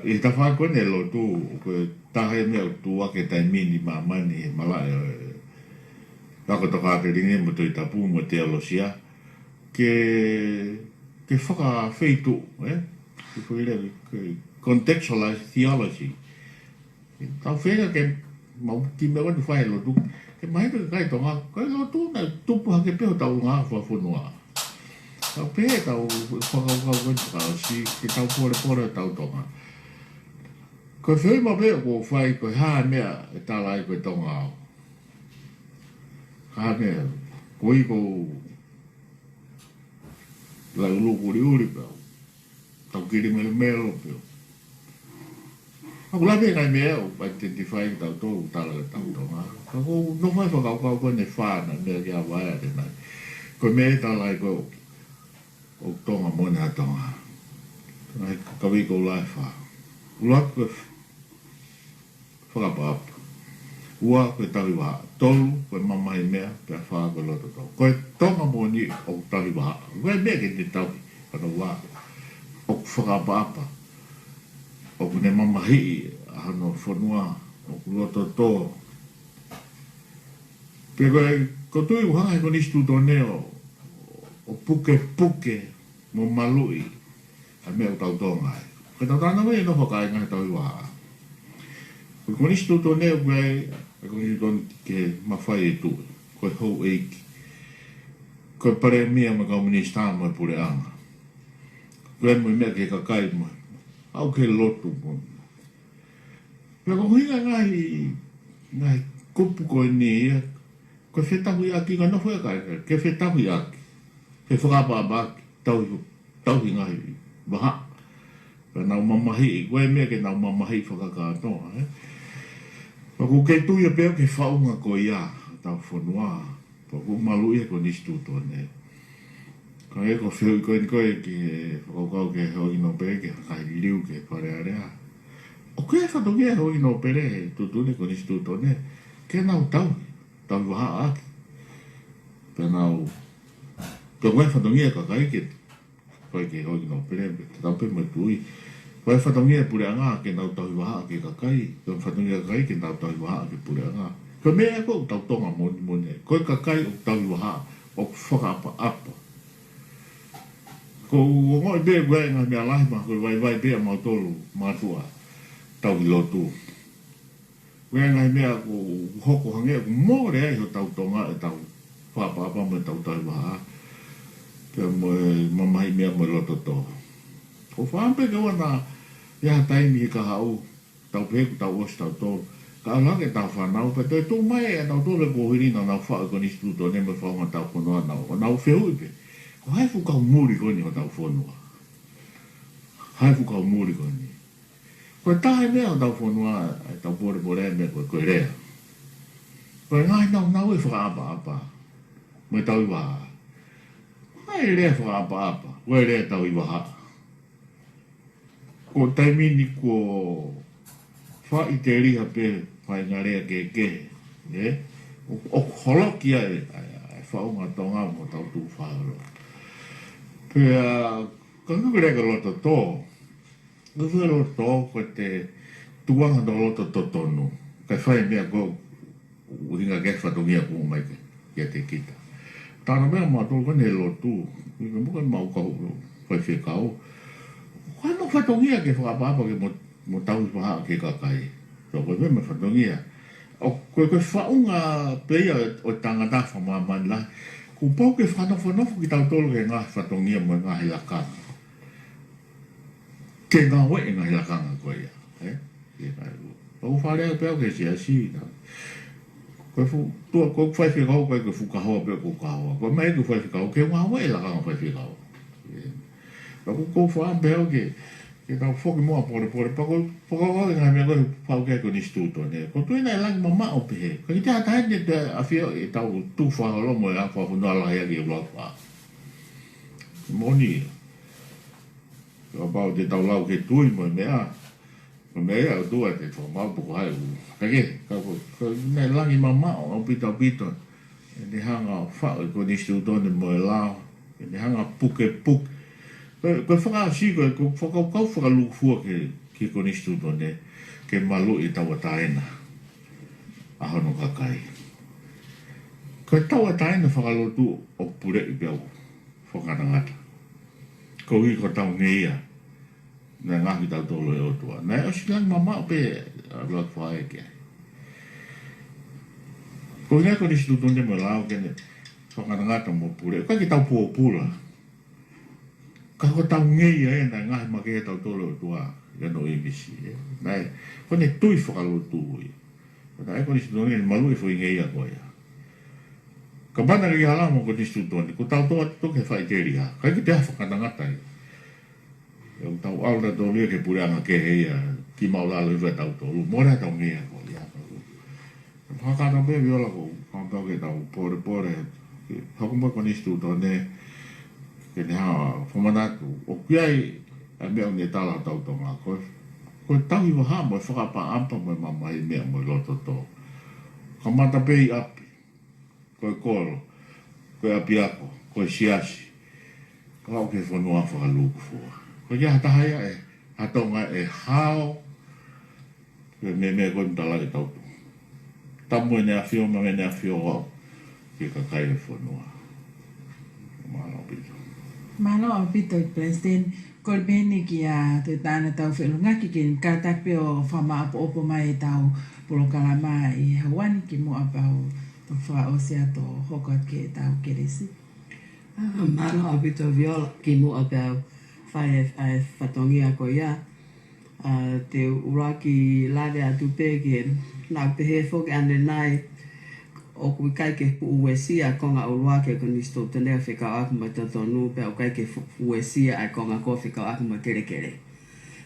E ta wha koe ne lo tū. Koe tahe mea tū ake tai mini māmani e malai. Kako toka ake ringe mo tui tapu mo te alosia. Ke whaka wheitu. Ke whaile contextualize theology. Tau whenga ke mau ki mea wani whae lo tū. Ke mai pe kai tonga, kai lo tu na tupu hake peo tau ngā whafunua. Tau pehe tau whakaukau kwentu kao si, ke tau pore tau tonga. Koe whai ma peo ko whai, koe haa mea e tālai koe tonga au. Haa mea, koe i ko lai ulu uri peo. Tau kiri melo peo. Ako labi ngai mea o identify tau tō tala tau tonga. Ako no mai whakaukau koe ne whāna mea ki a waia te nai. Koe mea tālai koe o tonga mone a tonga. Nai kawiko lai wha. Ulat koe whakapapa. Ua koe tawi waha. Tolu koe mamahi mea pia wha koe loto tau. Koe tonga moni o tawi waha. Koe mea ke te tawi. Kano waha. O whakapapa. O kune mamahi hano whanua o kuloto tō. Pea koe, ko tui uhanga ko nistu tō neo o puke mo malui a mea o tau tōngai. Koe tau tāna wei no whakai ngai tau iwaha. Ko nistu tō neo koe, ko nistu tō ke mawhai e tui, koe hou eiki. Koe pare mea ma kau ministāna mo e pure anga. Koe mo mea ke kakai mo au ke lotu mo. Pea ko hinga ngai kupu koe ni ia, koe whetahui aki ka nofo e kai, ke whetahui aki, ke whakapapa aki, tauhi ngai waha. Pea nau mamahi, koe mea ke nau mamahi whakakatoa. Pea ko ke tuia pea ke whaunga ko ia, tau whanua, pea ko malu ia ko nistu tōne. Ko e ko whiu ko ki o kau ke hoi no pere ke kai liu ke pare area. O ke whatongia hoi no pere tutune ko nisi tutone ke nau tau waha aki. Pe nau ke koe whatongia ka kai ke koe ke hoi no pere te tau pe mai tui. Koe whatongia pure anga ke nau tau waha aki ka kai. Koe whatongia ka kai ke nau tau waha aki pure anga. Koe mea ko tau tonga moni. Koe ka kai o tau waha o whakaapa apa. Ko ngoi be koe ngā mea lahi ma koe vai bea mau tolu mātua tau i lotu. Koe ngai mea ko hoko hangea ko mōre ai ho tau tonga e tau whapapa me tau tau waha. Pea mamahi mea mo loto tō. Ko whampe ka wana ia taimi ka hau tau peku tau osi tau tō. Ka alange tau whanau pe toi tō mai e nau tōle ko hirina nau whao ko nisi tūtō ne me whaonga tau konoa nau whehu ipe. Ko hai fukau muri koni o tau whanua. Hai fukau muri koni. Koe tahe mea o tau whanua e tau pore mea koe rea. Koe ngai nau e whakaapa. Me tau i waha. Hai rea whakaapa. Koe rea tau i waha. Ko taimini ko wha i te riha pe whai ngā rea ke. O holokia e whaunga tonga mo tau tū whaaro. Pea, ka ngureka loto tō. Ngureka loto tō ko te tuanga no loto tō tonu. Kai whai mea ko uhinga ke whatongia ko mai ke te kita. Tāna mea mā tō kone lotu. Ika muka mau kau whai whekau. Kai no whatongia ke whakapapa ke mo tau paha ke kakai. Tō koe me whatongia. O koe whaunga peia o tangata whamamani lai. Ko pau ke whanofo ki tau tolo ke ngā whatongia mo ngā hilakanga. Ke ngā we ngā hilakanga koe ia. Pau wharea peo ke sia si. Koe whai whikau koe ke whukahoa peo ko kahoa. Koe mai ke whai whikau ke ngā we lakanga whai whikau. Ko whaan peo ke tau whoki moa pore. Pako ngā mea koe whau kei ko nisi tūtone. Ko tuina e langi mamma o pehe. Ka ki te hatahen te awhio e tau tū whaholomo e awha whanua lahi agi e wlauwha. Moni. Ka pao te tau lau ke tui mo e mea. Ko mea o tua te tō mau puko hai u. Ka ke, ka nei langi mamma o au pita. E ne hanga whao e ko nisi tūtone mo e lao. E ne hanga puke. Koe whakaasi koe, ko whakau whakalukufua ke konistu tone, ke malu i taua taena, ahono kakai. Koe taua taena whakalotu o pure i peo whakarangata. Ko i ko tau ngeia, na ngahi tau tolo e otua. Nai o silang mama o pe luak whae ke. Ko ngai konistu tone mo lao kene whakarangata mo pure, kai ki tau pua. Ka ko tau ngei e na ngahi make e tau tolo tua ia no i misi. Nai, kone tui whakalotu ui. Nai, kone si tōne malu e whai ngei a koia. Ka mana ki hala mo kone si tōne, ko tau toa toke whai te ria. Kai ki te ha whakanangata i. E o tau aura tō lia ke pureanga ke heia, ki maulalo i wai tau tolu. Mora tau ngei a koia. Whakata pe viola ko, kantau ke tau pore. Hakumai kone si tōne, ke ne hawa whamanatu, o kiai a mea o ne tala tau tonga koe. Koe tau i waha mo e whakapa ampa mo e mamai mea mo e loto tō. Ka mata pei api, koe koro, koe api ako, koe siasi. Ka hau ke whanua whakaluku fua. Koe ia hatahaya e hatonga e hao, koe mea koe mtala e tau tō. Tamu e ne a whio, ma me ne a whio wau, ke kakai e whanua. Mana o pito. Malo o pito i President, ko le pene ki a te tāna tau whelungaki ki kātak pe o whama opo mai tau polokalama i Hawani ki mua pau to wha o sea to hokot ke tau keresi. Malo o pito viola ki mua pau whai e whatongia ko ia. Te uraki lade atu peke nā pehe whoke ane nai o kui kai ke uesia konga uruake ko nisto tenea whikau aku mai tatonu pe o kai ke uesia ai konga ko whikau aku mai kere.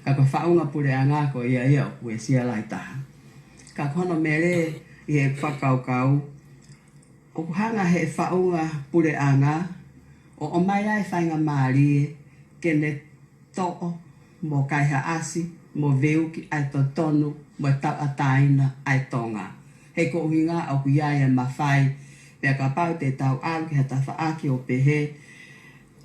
Ka ko whaunga pure anga ko ia o uesia lai taha. Ka kono mere i he whakau o hanga he whaunga pure anga O mai ai whainga maari ke ne to'o mo kai haasi, mo veuki ai to tonu, mo tau ataina ai tonga. He ko uhinga au kuiaia mawhai, pia ka pau te tau alu ki hata whaaki o pehe,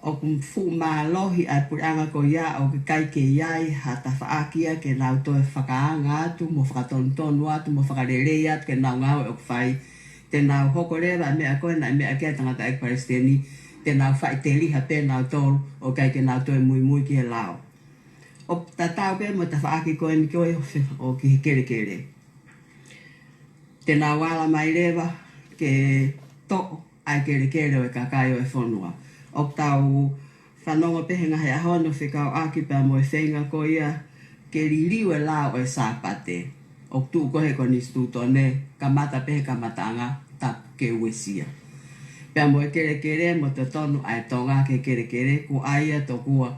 o kum fu lohi ai puranga ko ia o ke kai ke iai hata whaakia ke nau toe whakaanga atu, mo whakatontonu atu, mo whakarere atu ke nau ngau o kwhai. Te nau hoko rewa mea koe na mea kia tangata ek Palestini, te nau whai te liha pe nau tolu o kai ke nau toe mui mui ki he lao. O ta tau pe mo ta whaaki koe ni koe o ki he kere kere. Te nau wala mai rewa ke to ai kere kere o e kakai o e whonua. O tau whanonga pehe ngahe ahono whikau aki pa mo e whenga ko ia ke ririu e lao o e sāpate. O tu kohe ko ni stutone kamata pehe kamatanga tap ke uesia. Pea mo e kere kere mo te tonu ai tonga ke kere kere ku aia to kua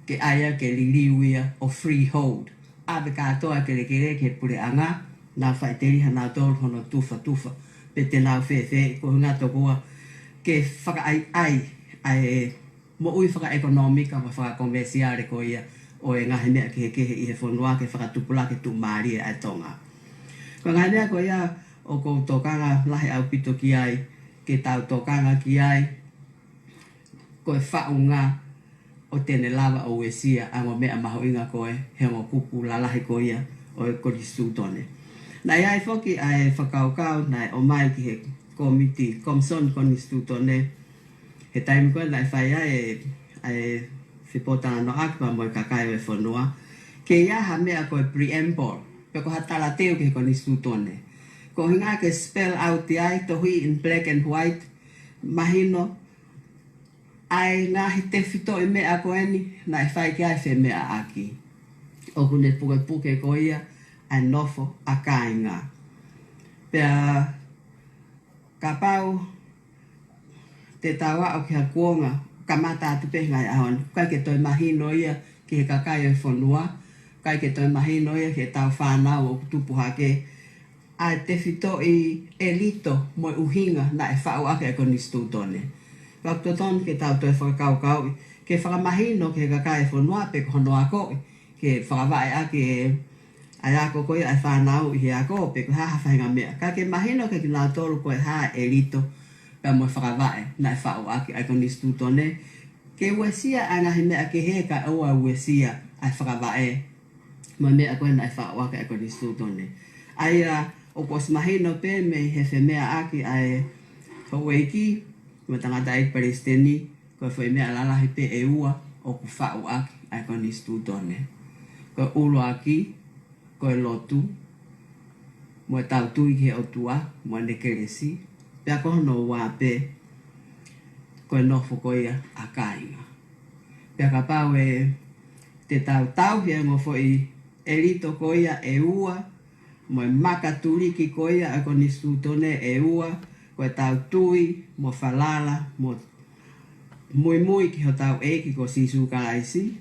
ke aia ke ririu ia o freehold. Awe katoa kere kere ke pure anga na whaiteri hana tolu hono tufa tufa. Pe te nau whewhe ko hunga to kua ke whaka ai mo ui whaka ekonomika ma whaka konversiare ko ia o e ngahe mea ke kehe i he whanua ke whakatupula ke tu maari e ai tonga. Ko ngahe mea ko ia o ko tokanga lahi au pito ki ai ke tau tokanga ki ai ko e whaunga o tene lava o uesia a mo mea maho inga ko e he ngo kupu la lahi ko ia o e koristu tone. Na iai whoki ai whakaukau na o mai ki he komiti komson koristu tone he taimi koe na whai ai whipotana no akpa mo e kakai o e whanua. Ke ia ha mea ko e preamble, pe ko hatala teo ke ko ni stutone. Ko hinga ke spell out the ai to hui in black and white, mahino, ai ngahi te whito e mea ko eni, na e whai ki ai whe mea aki. O kune puke puke ko ia, ai nofo a kāinga. Pea ka pau, te tawa o ki ha kuonga, kamata atu pe ngai ahon kai ke toi mahino ia ki he kakai o whanua kai ke toi mahino ia ke tau whanau o tupu hake ai te whito i elito mo uhinga na e whau ake e koni stutone waktoton ke tau toi whakakau kau ke whakamahino ke kakai o whanua pe kono ako ke whakawai ake ai ako koe ai whanau i he ako pe ko haha whahinga mea kai ke mahino ke kina tolu koe haa elito pa mo whakawai na e whao aki ai koni stutone. Ke uesia anga he mea ke he ka ua uesia ai whakawai mo mea koe na e whao aki ai koni stutone. Ai o kos mahino pe me he whe mea aki ai haueiki mo tangata ai Palestini koe whai mea lalahi pe e ua o ku whao aki ai koni stutone. Koe ulu aki koe lotu mo e tau tui ki he o tua mo ne keresi pea kohono wā pe koe nofo koia a kāinga. Pea ka pau e te tau hia ngo fo i elito koia e ua, mo e maka turiki koia a koni stutone e ua, koe tau tui, mo whalala, mo mui ki ho tau eki ko sisu kalaisi,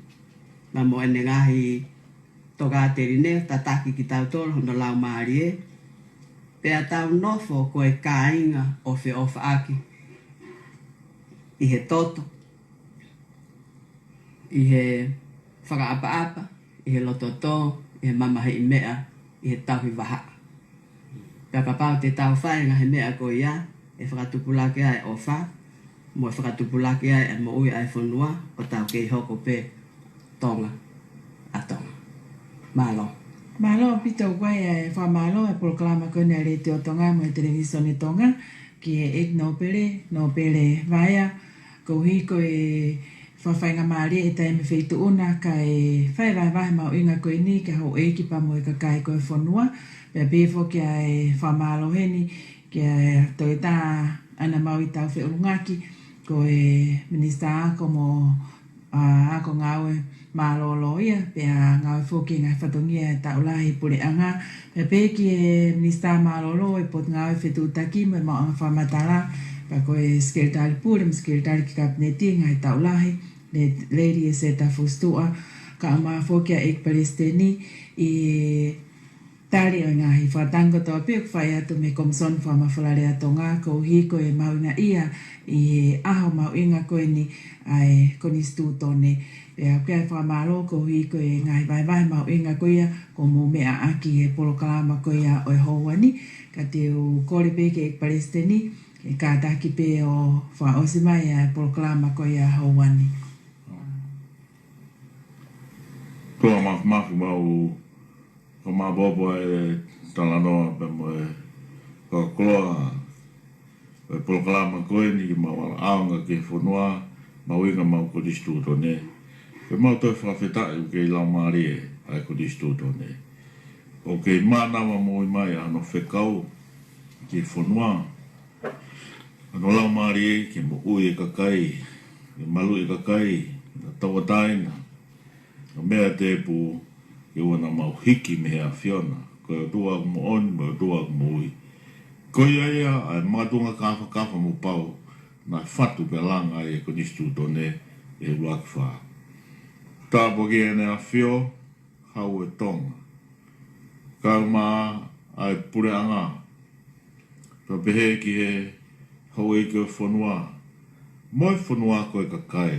ma mo ene ngahi toka terine, tataki ki tau toro hono lau maari e, pea tau nofo koe kāinga o whi ofa aki. I he toto, i he whakaapa-apa, i he lototo, i he mamahe i mea, i he tauhi waha. Pea ka pau te tau whaenga he mea ko ia, e whakatupulake ai o wha, mo e whakatupulake ai e mo ui ai whanua, o tau kei hoko pe tonga a tonga. Malo. Malo pito koe e wha malo e proklama kone a rete o tonga mo e televisione tonga ki e ek no pere vaia ko hiko e whawhainga maari e taime wheitu una ka e whai vai mau inga koe ni ka hau eki pa mo e kakai koe whanua pia befo ki a e whamalo heni ki a e toi tā ana mau i tau whiurungaki ko e minista ako mo ako ngawe malolo ia pea ngawe foki ngai whatongia e taulahi pure anga pea peki e minista malolo e pot ngawe whetutaki mo e mau anga whamatala pa ko e skeletari pure mo skeletari ki kabineti ngai taulahi le lady e se ta fustua ka ama foki a ek Palestini i tali o ngahi whatango toa piuk whai atu me komson whamawhalare ato ngā ko hiko e maunga ia i he aho mauinga koe ni ai konistu tone. Pea kia whamalo ko hiko e ngahi vai mauinga koe ia ko mō mea aki he polokalama koe ia o e houani. Ka te u kore peke e Palestini e ka taki pe o whaosimai a polokalama koe ia houani. Kua mafi mau ko mabobo e talanoa pe mo e ko kloa e polokalama koe ni ki mau aonga ke whanua mauinga mau kodistu tone. Pe mau toi whawhetai u ke lau maari e ai kodistu tone. O ke mānawa mo i mai ano whekau ki whanua. Ano lau maari e ke mo ui e kakai, ke malu e kakai, na tawataina. No mea te pu i wana mau hiki me hea whiona. Ko e tua mo oni, mo e tua mo ui. Ko ia ia, ai matunga kafa mo pau, na whatu pe langa e konistu tone e uaki wha. Tāpo ki ene a whio, hau e tonga. Kau maa ai pure anga. Ka pehe ki he hau e ke whanua. Moi whanua koe kakai.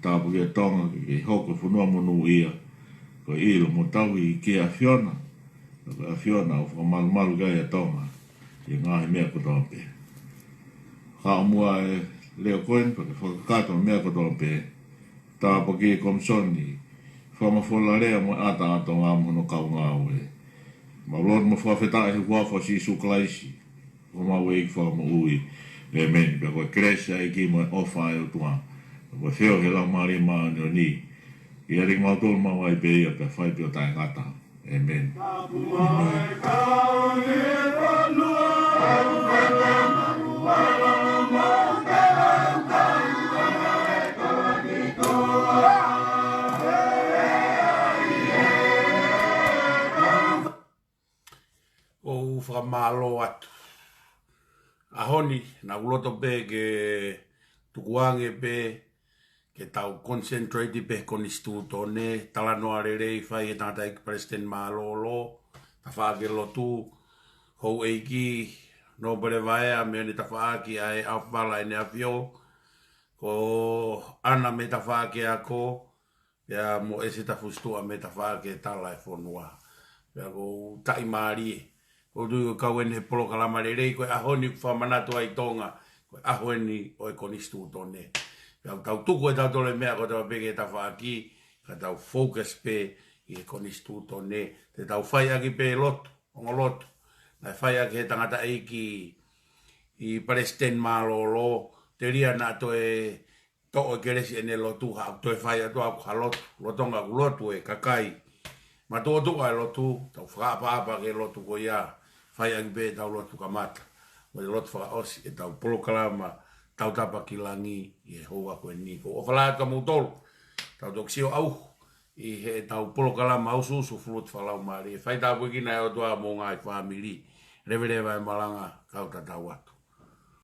Tāpo ki a tonga ki hoko whanua monu ia. Ko ilo mo tau i ki a whiona. A whiona o whamalu gai a tonga. I ngahi mea kotoa pe. Ka mua e leo koen pa ke whakakato mea kotoa pe. Tāpo ki e komsoni. Whamawhola rea mo ata ato ngā mono kau ngā ue. Ma lor mo whawhetai he whawha si suklaisi. Whamau e i whama ui. E meni pe koe kresa i ki mo e ofa e o tua. Koe whio he lau maari maa ni o ni. I eri mau tōru mau ai pe ia pe whai pe o tai ngata. Amen. O whamalo atu. Ahoni, na uloto pe ke tukuange pe ke tau concentrate pe konistu tone talanoa rei whai e tangata iki President Malolo ta whaake lotu hou eiki no bere vai a me ni ta whaaki ai awhala ene awhio ko ana me ta whaake ako ya mo ese ta fustua me ta whaake tala e whonua ya ko tai maari o tu kau ene polokalama rei koe ahoni whamanatu ai tonga koe ahoni o e konistu tone tau tuku e tau tole mea ko tau peke tau whaaki, ka tau focus pe i e konistu tone, te tau whai aki pe lotu, ongo lotu, na whai aki he tangata eiki i Palestine Malolo, te ria na to e to e keresi ene lotu, ha to e whai atu aku ha lotu, lotonga ku lotu e kakai, ma to tuka e lotu, tau whaapa ke lotu ko ia, whai aki pe tau lotu kamata, o e lotu whakaosi e tau polokalama, tau tapa ki langi i e hoa koe ni. Ko o whalaka mo tolu, tau toksio au, i he tau polokalama au susu flut whalau maari. E whai tāpui kina e o tua mō ngai whamiri, rewe rewa e malanga kau tatau atu.